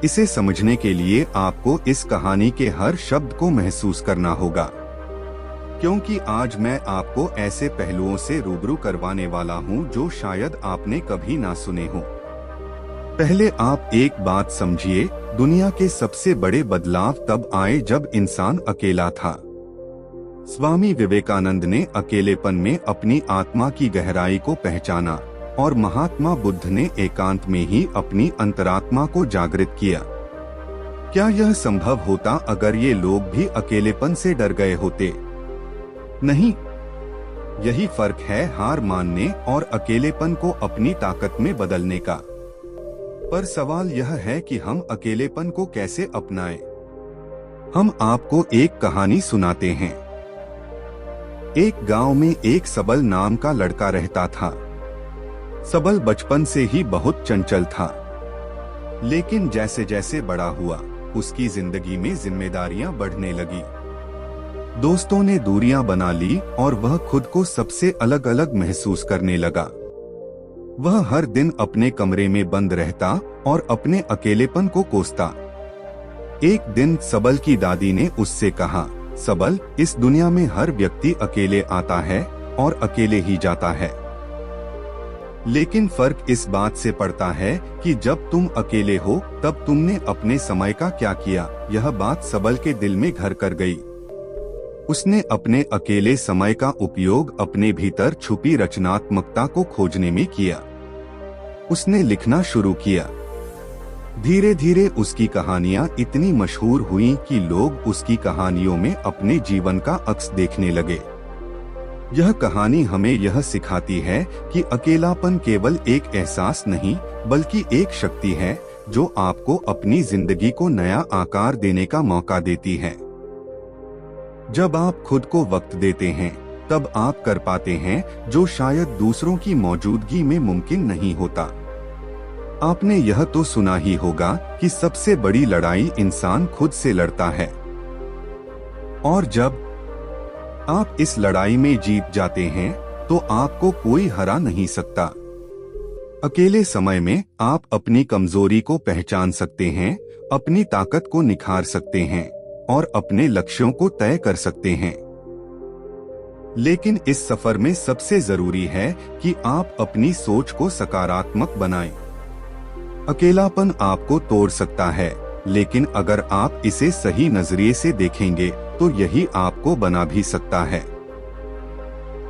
इसे समझने के लिए आपको इस कहानी के हर शब्द को महसूस करना होगा, क्योंकि आज मैं आपको ऐसे पहलुओं से रूबरू करवाने वाला हूं जो शायद आपने कभी ना सुने हो। पहले आप एक बात समझिए, दुनिया के सबसे बड़े बदलाव तब आए जब इंसान अकेला था। स्वामी विवेकानंद ने अकेलेपन में अपनी आत्मा की गहराई को पहचाना और महात्मा बुद्ध ने एकांत में ही अपनी अंतरात्मा को जागृत किया। क्या यह संभव होता अगर ये लोग भी अकेलेपन से डर गए होते? नहीं। यही फर्क है हार मानने और अकेलेपन को अपनी ताकत में बदलने का। पर सवाल यह है कि हम अकेलेपन को कैसे अपनाएं? हम आपको एक कहानी सुनाते हैं। एक गांव में एक सबल नाम का लड़का रहता था। सबल बचपन से ही बहुत चंचल था, लेकिन जैसे जैसे बड़ा हुआ उसकी जिंदगी में जिम्मेदारियां बढ़ने लगी। दोस्तों ने दूरियां बना ली और वह खुद को सबसे अलग अलग महसूस करने लगा। वह हर दिन अपने कमरे में बंद रहता और अपने अकेलेपन को कोसता। एक दिन सबल की दादी ने उससे कहा, सबल, इस दुनिया में हर व्यक्ति अकेले आता है और अकेले ही जाता है, लेकिन फर्क इस बात से पड़ता है कि जब तुम अकेले हो तब तुमने अपने समय का क्या किया। यह बात सबल के दिल में घर कर गई। उसने अपने अकेले समय का उपयोग अपने भीतर छुपी रचनात्मकता को खोजने में किया। उसने लिखना शुरू किया। धीरे धीरे उसकी कहानियां इतनी मशहूर हुईं कि लोग उसकी कहानियों में अपने जीवन का अक्स देखने लगे। यह कहानी हमें यह सिखाती है कि अकेलापन केवल एक एहसास नहीं, बल्कि एक शक्ति है जो आपको अपनी जिंदगी को नया आकार देने का मौका देती है। जब आप खुद को वक्त देते हैं, तब आप कर पाते हैं जो शायद दूसरों की मौजूदगी में मुमकिन नहीं होता। आपने यह तो सुना ही होगा कि सबसे बड़ी लड़ाई इंसान खुद से लड़ता है, और जब आप इस लड़ाई में जीत जाते हैं तो आपको कोई हरा नहीं सकता। अकेले समय में आप अपनी कमजोरी को पहचान सकते हैं, अपनी ताकत को निखार सकते हैं और अपने लक्ष्यों को तय कर सकते हैं। लेकिन इस सफर में सबसे जरूरी है कि आप अपनी सोच को सकारात्मक बनाएं। अकेलापन आपको तोड़ सकता है, लेकिन अगर आप इसे सही नजरिए से देखेंगे तो यही आपको बना भी सकता है।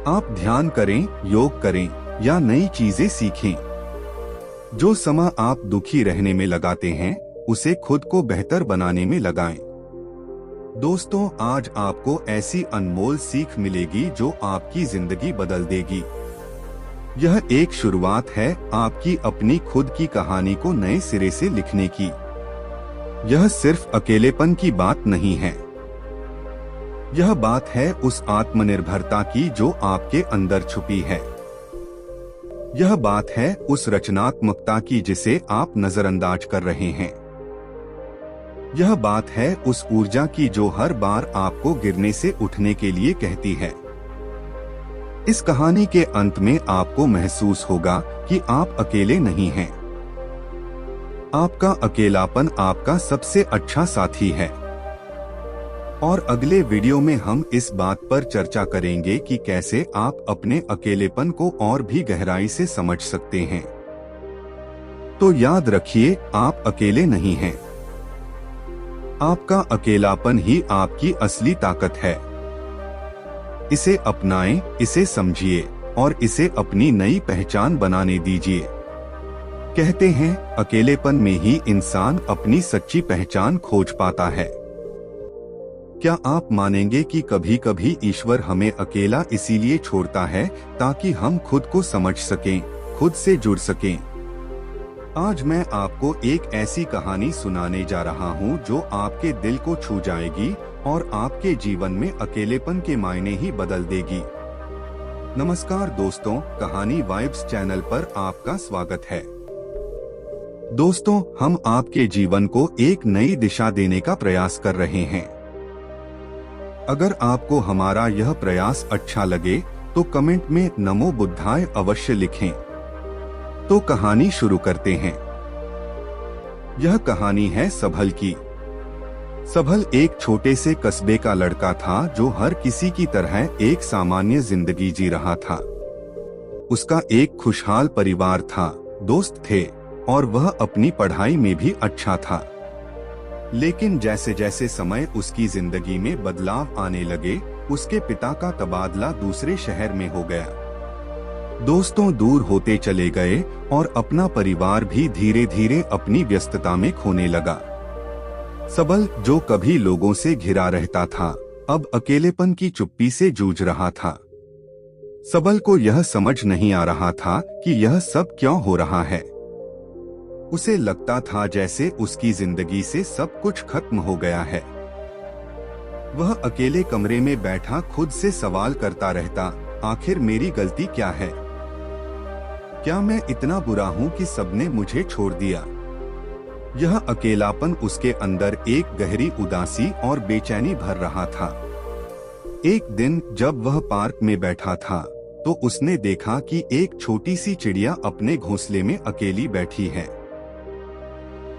आप ध्यान करें, योग करें या नई चीजें सीखें। जो समय आप दुखी रहने में लगाते हैं, उसे खुद को बेहतर बनाने में लगाएं। दोस्तों, आज आपको ऐसी अनमोल सीख मिलेगी जो आपकी जिंदगी बदल देगी। यह एक शुरुआत है आपकी अपनी खुद की कहानी को नए सिरे से लिखने की। यह सिर्फ अकेलेपन की बात नहीं है, यह बात है उस आत्मनिर्भरता की जो आपके अंदर छुपी है। यह बात है उस रचनात्मकता की जिसे आप नजरअंदाज कर रहे हैं। यह बात है उस ऊर्जा की जो हर बार आपको गिरने से उठने के लिए कहती है। इस कहानी के अंत में आपको महसूस होगा कि आप अकेले नहीं हैं। आपका अकेलापन आपका सबसे अच्छा साथी है। और अगले वीडियो में हम इस बात पर चर्चा करेंगे कि कैसे आप अपने अकेलेपन को और भी गहराई से समझ सकते हैं। तो याद रखिए, आप अकेले नहीं हैं। आपका अकेलापन ही आपकी असली ताकत है। इसे अपनाएं, इसे समझिए और इसे अपनी नई पहचान बनाने दीजिए। कहते हैं, अकेलेपन में ही इंसान अपनी सच्ची पहचान खोज पाता है। क्या आप मानेंगे कि कभी कभी ईश्वर हमें अकेला इसीलिए छोड़ता है ताकि हम खुद को समझ सकें, खुद से जुड़ सकें? आज मैं आपको एक ऐसी कहानी सुनाने जा रहा हूं जो आपके दिल को छू जाएगी और आपके जीवन में अकेलेपन के मायने ही बदल देगी। नमस्कार दोस्तों, कहानी वाइब्स चैनल पर आपका स्वागत है। दोस्तों, हम आपके जीवन को एक नई दिशा देने का प्रयास कर रहे हैं। अगर आपको हमारा यह प्रयास अच्छा लगे तो कमेंट में नमो बुद्धाय अवश्य लिखें। तो कहानी शुरू करते हैं। यह कहानी है सबल की। सबल एक छोटे से कस्बे का लड़का था जो हर किसी की तरह एक सामान्य जिंदगी जी रहा था। उसका एक खुशहाल परिवार था, दोस्त थे और वह अपनी पढ़ाई में भी अच्छा था। लेकिन जैसे जैसे समय उसकी जिंदगी में बदलाव आने लगे, उसके पिता का तबादला दूसरे शहर में हो गया। दोस्तों दूर होते चले गए और अपना परिवार भी धीरे धीरे अपनी व्यस्तता में खोने लगा। सबल, जो कभी लोगों से घिरा रहता था, अब अकेलेपन की चुप्पी से जूझ रहा था। सबल को यह समझ नहीं आ रहा था कि यह सब क्यों हो रहा है। उसे लगता था जैसे उसकी जिंदगी से सब कुछ खत्म हो गया है। वह अकेले कमरे में बैठा खुद से सवाल करता रहता, आखिर मेरी गलती क्या है? क्या मैं इतना बुरा हूँ कि सबने मुझे छोड़ दिया? यह अकेलापन उसके अंदर एक गहरी उदासी और बेचैनी भर रहा था। एक दिन जब वह पार्क में बैठा था, तो उसने देखा कि एक छोटी सी चिड़िया अपने घोंसले में अकेली बैठी है।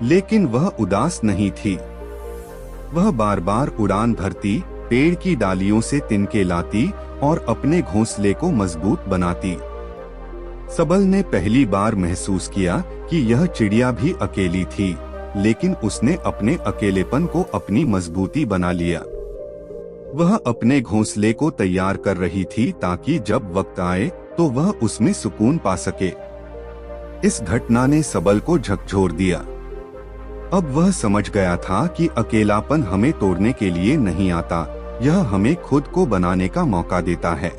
लेकिन वह उदास नहीं थी। वह बार बार उड़ान भरती, पेड़ की डालियों से तिनके लाती और अपने घोंसले को मजबूत बनाती। सबल ने पहली बार महसूस किया कि यह चिड़िया भी अकेली थी, लेकिन उसने अपने अकेलेपन को अपनी मजबूती बना लिया। वह अपने घोंसले को तैयार कर रही थी ताकि जब वक्त आए तो वह उसमें सुकून पा सके। इस घटना ने सबल को झकझोर दिया। अब वह समझ गया था कि अकेलापन हमें तोड़ने के लिए नहीं आता, यह हमें खुद को बनाने का मौका देता है।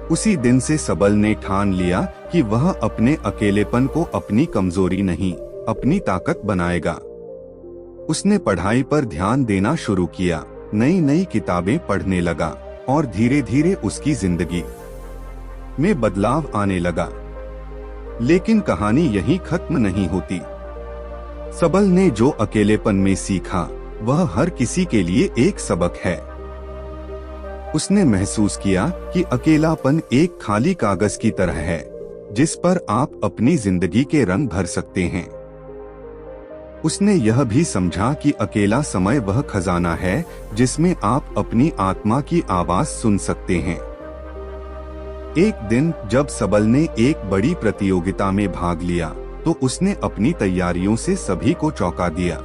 उसी दिन से सबल ने ठान लिया कि वह अपने अकेलेपन को अपनी कमजोरी नहीं, अपनी ताकत बनाएगा। उसने पढ़ाई पर ध्यान देना शुरू किया, नई नई किताबें पढ़ने लगा और धीरे धीरे उसकी जिंदगी में बदलाव आने लगा। लेकिन कहानी यहीं खत्म नहीं होती। सबल ने जो अकेलेपन में सीखा, वह हर किसी के लिए एक सबक है। उसने महसूस किया कि अकेलापन एक खाली कागज की तरह है, जिस पर आप अपनी जिंदगी के रंग भर सकते हैं। उसने यह भी समझा कि अकेला समय वह खजाना है जिसमें आप अपनी आत्मा की आवाज सुन सकते हैं। एक दिन जब सबल ने एक बड़ी प्रतियोगिता में भाग लिया, तो उसने अपनी तैयारियों से सभी को चौंका दिया।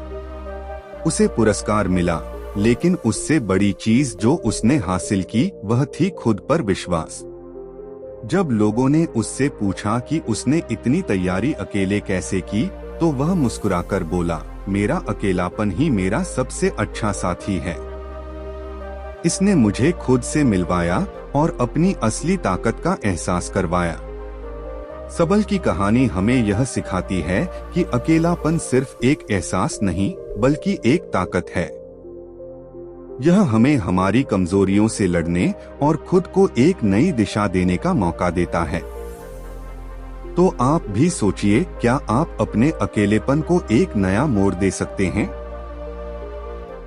उसे पुरस्कार मिला, लेकिन उससे बड़ी चीज जो उसने हासिल की वह थी खुद पर विश्वास। जब लोगों ने उससे पूछा कि उसने इतनी तैयारी अकेले कैसे की, तो वह मुस्कुराकर बोला, मेरा अकेलापन ही मेरा सबसे अच्छा साथी है। इसने मुझे खुद से मिलवाया और अपनी असली ताकत का एहसास करवाया। सबल की कहानी हमें यह सिखाती है कि अकेलापन सिर्फ एक एहसास नहीं, बल्कि एक ताकत है। यह हमें हमारी कमजोरियों से लड़ने और खुद को एक नई दिशा देने का मौका देता है। तो आप भी सोचिए, क्या आप अपने अकेलेपन को एक नया मोड़ दे सकते हैं?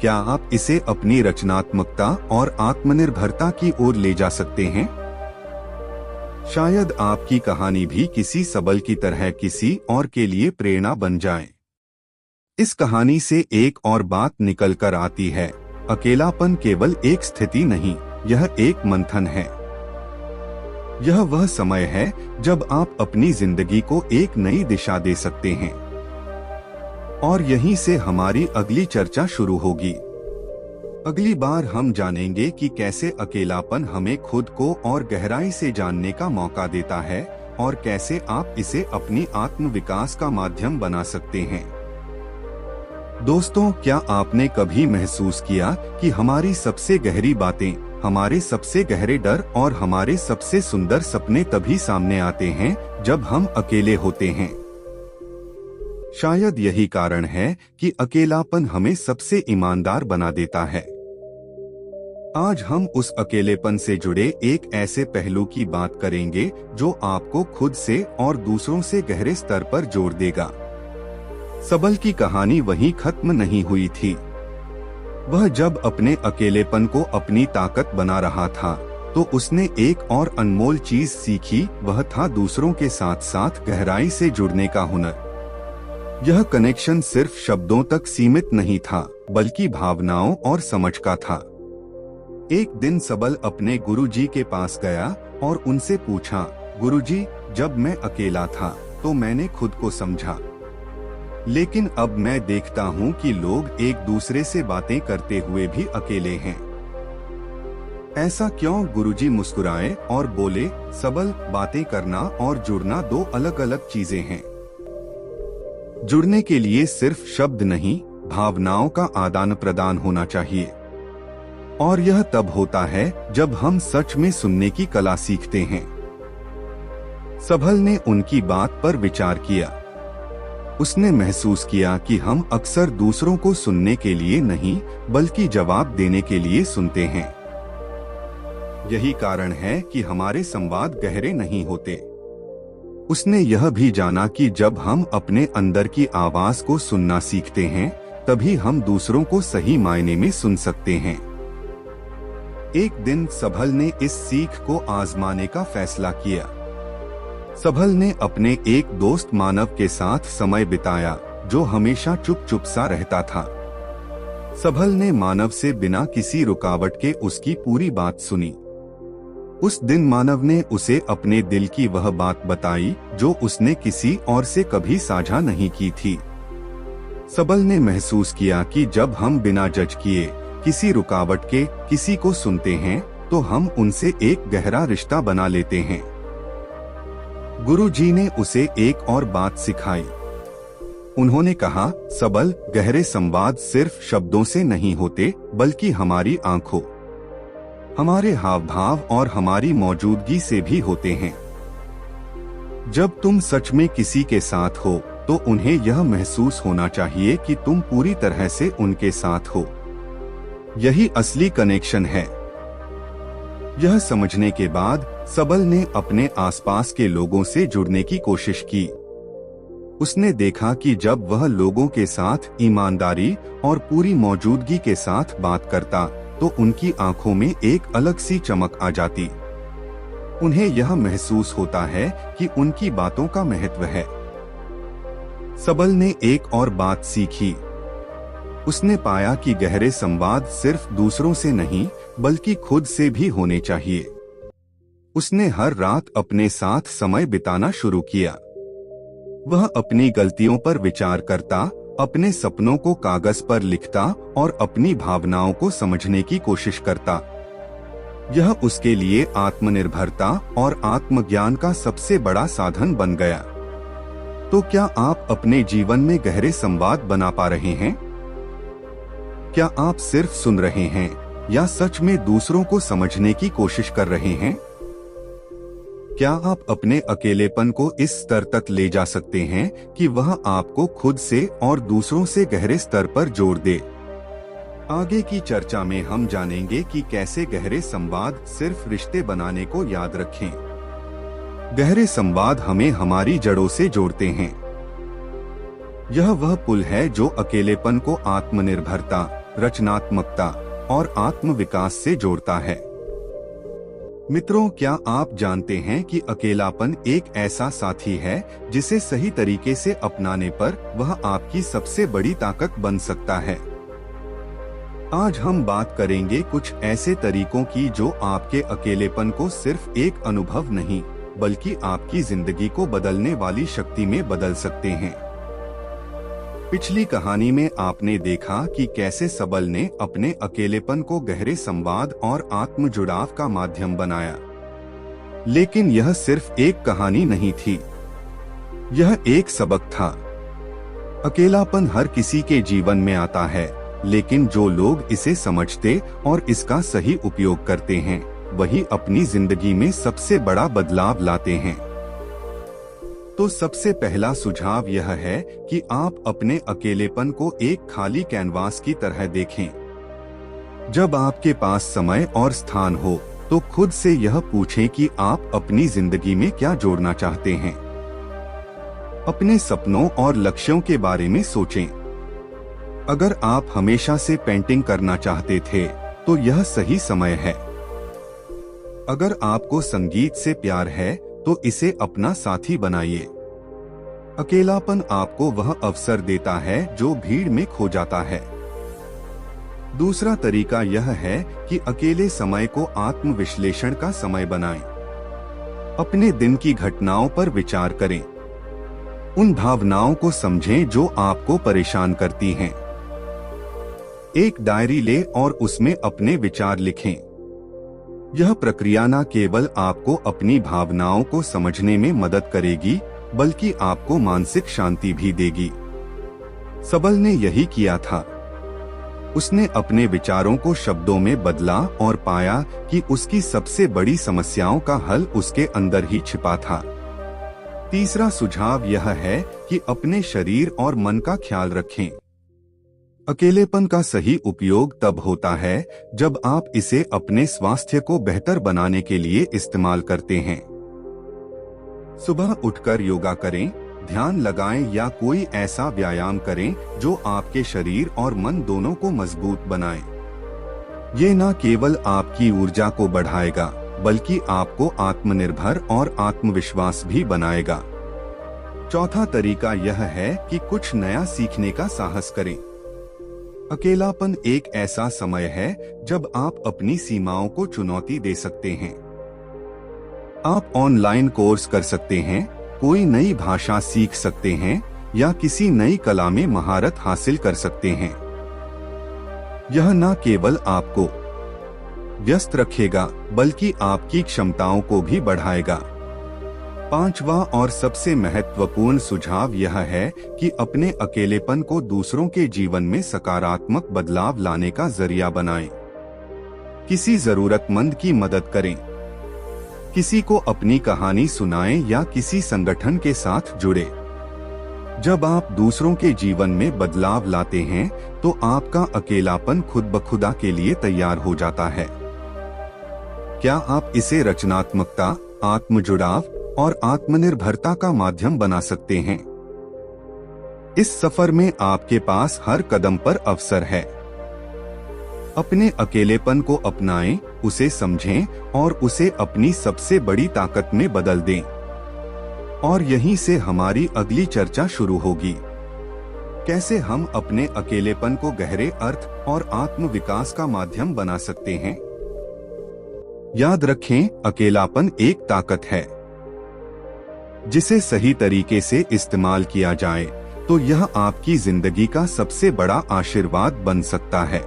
क्या आप इसे अपनी रचनात्मकता और आत्मनिर्भरता की ओर ले जा सकते हैं? शायद आपकी कहानी भी किसी सबल की तरह किसी और के लिए प्रेरणा बन जाए। इस कहानी से एक और बात निकल कर आती है, अकेलापन केवल एक स्थिति नहीं, यह एक मंथन है। यह वह समय है जब आप अपनी जिंदगी को एक नई दिशा दे सकते हैं। और यहीं से हमारी अगली चर्चा शुरू होगी। अगली बार हम जानेंगे कि कैसे अकेलापन हमें खुद को और गहराई से जानने का मौका देता है और कैसे आप इसे अपनी आत्म विकास का माध्यम बना सकते हैं। दोस्तों, क्या आपने कभी महसूस किया कि हमारी सबसे गहरी बातें, हमारे सबसे गहरे डर और हमारे सबसे सुंदर सपने तभी सामने आते हैं जब हम अकेले होते हैं? शायद यही कारण है कि अकेलापन हमें सबसे ईमानदार बना देता है। आज हम उस अकेलेपन से जुड़े एक ऐसे पहलू की बात करेंगे जो आपको खुद से और दूसरों से गहरे स्तर पर जोड़ देगा। सबल की कहानी वहीं खत्म नहीं हुई थी। वह जब अपने अकेलेपन को अपनी ताकत बना रहा था, तो उसने एक और अनमोल चीज सीखी, वह था दूसरों के साथ साथ गहराई से जुड़ने का हुनर। यह कनेक्शन सिर्फ शब्दों तक सीमित नहीं था, बल्कि भावनाओं और समझ का था। एक दिन सबल अपने गुरुजी के पास गया और उनसे पूछा, गुरुजी, जब मैं अकेला था तो मैंने खुद को समझा, लेकिन अब मैं देखता हूँ कि लोग एक दूसरे से बातें करते हुए भी अकेले हैं। ऐसा क्यों? गुरुजी मुस्कुराए और बोले, सबल, बातें करना और जुड़ना दो अलग अलग चीजें हैं। जुड़ने के लिए सिर्फ शब्द नहीं, भावनाओं का आदान प्रदान होना चाहिए। और यह तब होता है जब हम सच में सुनने की कला सीखते हैं। सबल ने उनकी बात पर विचार किया। उसने महसूस किया कि हम अक्सर दूसरों को सुनने के लिए नहीं बल्कि जवाब देने के लिए सुनते हैं। यही कारण है कि हमारे संवाद गहरे नहीं होते। उसने यह भी जाना कि जब हम अपने अंदर की आवाज को सुनना सीखते हैं तभी हम दूसरों को सही मायने में सुन सकते हैं। एक दिन सबल ने इस सीख को आजमाने का फैसला किया। सबल ने अपने एक दोस्त मानव के साथ समय बिताया जो हमेशा चुप सा रहता था। सबल ने मानव से बिना किसी रुकावट के उसकी पूरी बात सुनी। उस दिन मानव ने उसे अपने दिल की वह बात बताई जो उसने किसी और से कभी साझा नहीं की थी। सबल ने महसूस किया कि जब हम बिना जज किए किसी रुकावट के किसी को सुनते हैं तो हम उनसे एक गहरा रिश्ता बना लेते हैं। गुरुजी ने उसे एक और बात सिखाई। उन्होंने कहा, सबल, गहरे संवाद सिर्फ शब्दों से नहीं होते बल्कि हमारी आंखों, हमारे हाव भाव और हमारी मौजूदगी से भी होते हैं। जब तुम सच में किसी के साथ हो तो उन्हें यह महसूस होना चाहिए कि तुम पूरी तरह से उनके साथ हो। यही असली कनेक्शन है। यह समझने के बाद सबल ने अपने आसपास के लोगों से जुड़ने की कोशिश की। उसने देखा कि जब वह लोगों के साथ ईमानदारी और पूरी मौजूदगी के साथ बात करता तो उनकी आंखों में एक अलग सी चमक आ जाती। उन्हें यह महसूस होता है कि उनकी बातों का महत्व है। सबल ने एक और बात सीखी। उसने पाया कि गहरे संवाद सिर्फ दूसरों से नहीं बल्कि खुद से भी होने चाहिए। उसने हर रात अपने साथ समय बिताना शुरू किया। वह अपनी गलतियों पर विचार करता, अपने सपनों को कागज पर लिखता और अपनी भावनाओं को समझने की कोशिश करता। यह उसके लिए आत्मनिर्भरता और आत्मज्ञान का सबसे बड़ा साधन बन गया। तो क्या आप अपने जीवन में गहरे संवाद बना पा रहे हैं? क्या आप सिर्फ सुन रहे हैं या सच में दूसरों को समझने की कोशिश कर रहे हैं? क्या आप अपने अकेलेपन को इस स्तर तक ले जा सकते हैं कि वह आपको खुद से और दूसरों से गहरे स्तर पर जोड़ दे? आगे की चर्चा में हम जानेंगे कि कैसे गहरे संवाद सिर्फ रिश्ते बनाने को याद रखें। गहरे संवाद हमें हमारी जड़ों से जोड़ते हैं। यह वह पुल है जो अकेलेपन को आत्मनिर्भरता, रचनात्मकता और आत्मविकास से जोड़ता है। मित्रों, क्या आप जानते हैं कि अकेलापन एक ऐसा साथी है जिसे सही तरीके से अपनाने पर वह आपकी सबसे बड़ी ताकत बन सकता है। आज हम बात करेंगे कुछ ऐसे तरीकों की जो आपके अकेलेपन को सिर्फ एक अनुभव नहीं बल्कि आपकी जिंदगी को बदलने वाली शक्ति में बदल सकते हैं। पिछली कहानी में आपने देखा कि कैसे सबल ने अपने अकेलेपन को गहरे संवाद और आत्म जुड़ाव का माध्यम बनाया। लेकिन यह सिर्फ एक कहानी नहीं थी, यह एक सबक था। अकेलापन हर किसी के जीवन में आता है, लेकिन जो लोग इसे समझते और इसका सही उपयोग करते हैं वही अपनी जिंदगी में सबसे बड़ा बदलाव लाते हैं। तो सबसे पहला सुझाव यह है कि आप अपने अकेलेपन को एक खाली कैनवास की तरह देखें। जब आपके पास समय और स्थान हो तो खुद से यह पूछें कि आप अपनी जिंदगी में क्या जोड़ना चाहते हैं। अपने सपनों और लक्ष्यों के बारे में सोचें। अगर आप हमेशा से पेंटिंग करना चाहते थे तो यह सही समय है। अगर आपको संगीत से प्यार है तो इसे अपना साथी बनाइए। अकेलापन आपको वह अवसर देता है जो भीड़ में खो जाता है। दूसरा तरीका यह है कि अकेले समय को आत्मविश्लेषण का समय बनाएं। अपने दिन की घटनाओं पर विचार करें। उन भावनाओं को समझें जो आपको परेशान करती हैं। एक डायरी ले और उसमें अपने विचार लिखें। यह प्रक्रिया न केवल आपको अपनी भावनाओं को समझने में मदद करेगी बल्कि आपको मानसिक शांति भी देगी। सबल ने यही किया था। उसने अपने विचारों को शब्दों में बदला और पाया कि उसकी सबसे बड़ी समस्याओं का हल उसके अंदर ही छिपा था। तीसरा सुझाव यह है कि अपने शरीर और मन का ख्याल रखें। अकेलेपन का सही उपयोग तब होता है जब आप इसे अपने स्वास्थ्य को बेहतर बनाने के लिए इस्तेमाल करते हैं। सुबह उठकर योगा करें, ध्यान लगाएं या कोई ऐसा व्यायाम करें जो आपके शरीर और मन दोनों को मजबूत बनाए। ये न केवल आपकी ऊर्जा को बढ़ाएगा बल्कि आपको आत्मनिर्भर और आत्मविश्वास भी बनाएगा। चौथा तरीका यह है कि कुछ नया सीखने का साहस करें। अकेलापन एक ऐसा समय है जब आप अपनी सीमाओं को चुनौती दे सकते हैं। आप ऑनलाइन कोर्स कर सकते हैं, कोई नई भाषा सीख सकते हैं या किसी नई कला में महारत हासिल कर सकते हैं। यह न केवल आपको व्यस्त रखेगा बल्कि आपकी क्षमताओं को भी बढ़ाएगा। पांचवा और सबसे महत्वपूर्ण सुझाव यह है कि अपने अकेलेपन को दूसरों के जीवन में सकारात्मक बदलाव लाने का जरिया बनाएं। किसी जरूरतमंद की मदद करें, किसी को अपनी कहानी सुनाएं या किसी संगठन के साथ जुड़े। जब आप दूसरों के जीवन में बदलाव लाते हैं तो आपका अकेलापन खुद ब खुदा के लिए तैयार हो जाता है। क्या आप इसे रचनात्मकता, आत्मजुड़ाव और आत्मनिर्भरता का माध्यम बना सकते हैं? इस सफर में आपके पास हर कदम पर अवसर है। अपने अकेलेपन को अपनाएं, उसे समझें और उसे अपनी सबसे बड़ी ताकत में बदल दें। और यहीं से हमारी अगली चर्चा शुरू होगी। कैसे हम अपने अकेलेपन को गहरे अर्थ और आत्मविकास का माध्यम बना सकते हैं। याद रखें, अकेलापन एक ताकत है। जिसे सही तरीके से इस्तेमाल किया जाए तो यह आपकी जिंदगी का सबसे बड़ा आशीर्वाद बन सकता है।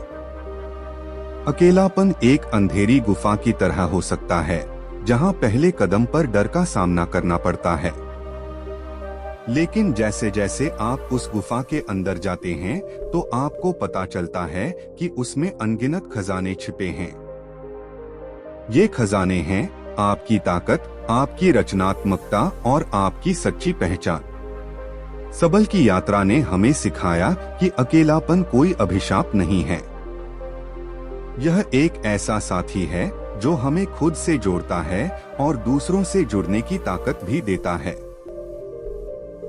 अकेलापन एक अंधेरी गुफा की तरह हो सकता है जहां पहले कदम पर डर का सामना करना पड़ता है। लेकिन जैसे जैसे आप उस गुफा के अंदर जाते हैं तो आपको पता चलता है कि उसमें अनगिनत खजाने छिपे हैं। ये खजाने हैं आपकी ताकत, आपकी रचनात्मकता और आपकी सच्ची पहचान। सबल की यात्रा ने हमें सिखाया कि अकेलापन कोई अभिशाप नहीं है। यह एक ऐसा साथी है जो हमें खुद से जोड़ता है और दूसरों से जुड़ने की ताकत भी देता है।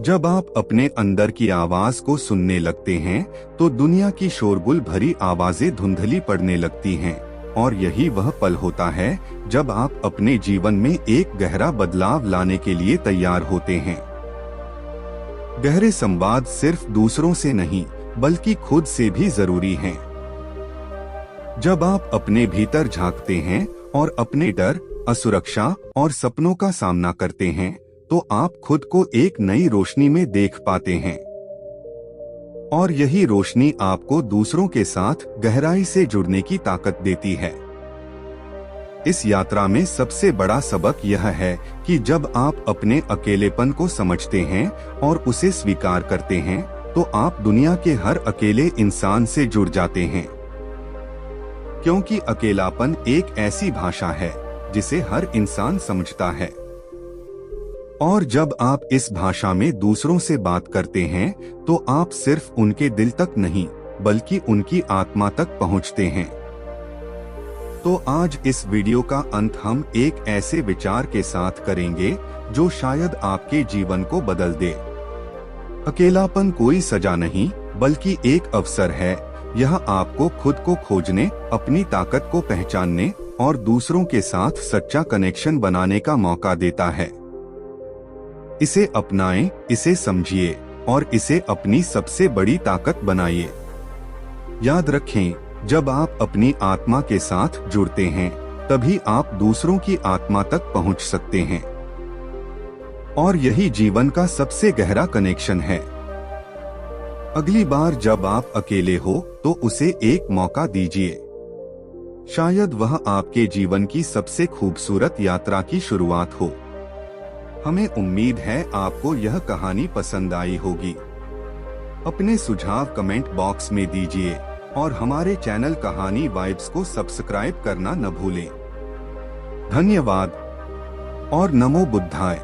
जब आप अपने अंदर की आवाज को सुनने लगते हैं तो दुनिया की शोरगुल भरी आवाजें धुंधली पड़ने लगती हैं और यही वह पल होता है जब आप अपने जीवन में एक गहरा बदलाव लाने के लिए तैयार होते हैं। गहरे संवाद सिर्फ दूसरों से नहीं बल्कि खुद से भी जरूरी हैं। जब आप अपने भीतर झांकते हैं और अपने डर, असुरक्षा और सपनों का सामना करते हैं तो आप खुद को एक नई रोशनी में देख पाते हैं। और यही रोशनी आपको दूसरों के साथ गहराई से जुड़ने की ताकत देती है। इस यात्रा में सबसे बड़ा सबक यह है कि जब आप अपने अकेलेपन को समझते हैं और उसे स्वीकार करते हैं तो आप दुनिया के हर अकेले इंसान से जुड़ जाते हैं। क्योंकि अकेलापन एक ऐसी भाषा है जिसे हर इंसान समझता है। और जब आप इस भाषा में दूसरों से बात करते हैं तो आप सिर्फ उनके दिल तक नहीं बल्कि उनकी आत्मा तक पहुंचते हैं। तो आज इस वीडियो का अंत हम एक ऐसे विचार के साथ करेंगे जो शायद आपके जीवन को बदल दे। अकेलापन कोई सजा नहीं बल्कि एक अवसर है। यह आपको खुद को खोजने, अपनी ताकत को पहचानने और दूसरों के साथ सच्चा कनेक्शन बनाने का मौका देता है। इसे अपनाएं, इसे समझिए और इसे अपनी सबसे बड़ी ताकत बनाइए। याद रखें, जब आप अपनी आत्मा के साथ जुड़ते हैं तभी आप दूसरों की आत्मा तक पहुंच सकते हैं। और यही जीवन का सबसे गहरा कनेक्शन है। अगली बार जब आप अकेले हो तो उसे एक मौका दीजिए। शायद वह आपके जीवन की सबसे खूबसूरत यात्रा की शुरुआत हो। हमें उम्मीद है आपको यह कहानी पसंद आई होगी। अपने सुझाव कमेंट बॉक्स में दीजिए और हमारे चैनल कहानी वाइब्स को सब्सक्राइब करना न भूलें। धन्यवाद और नमो बुद्धाय।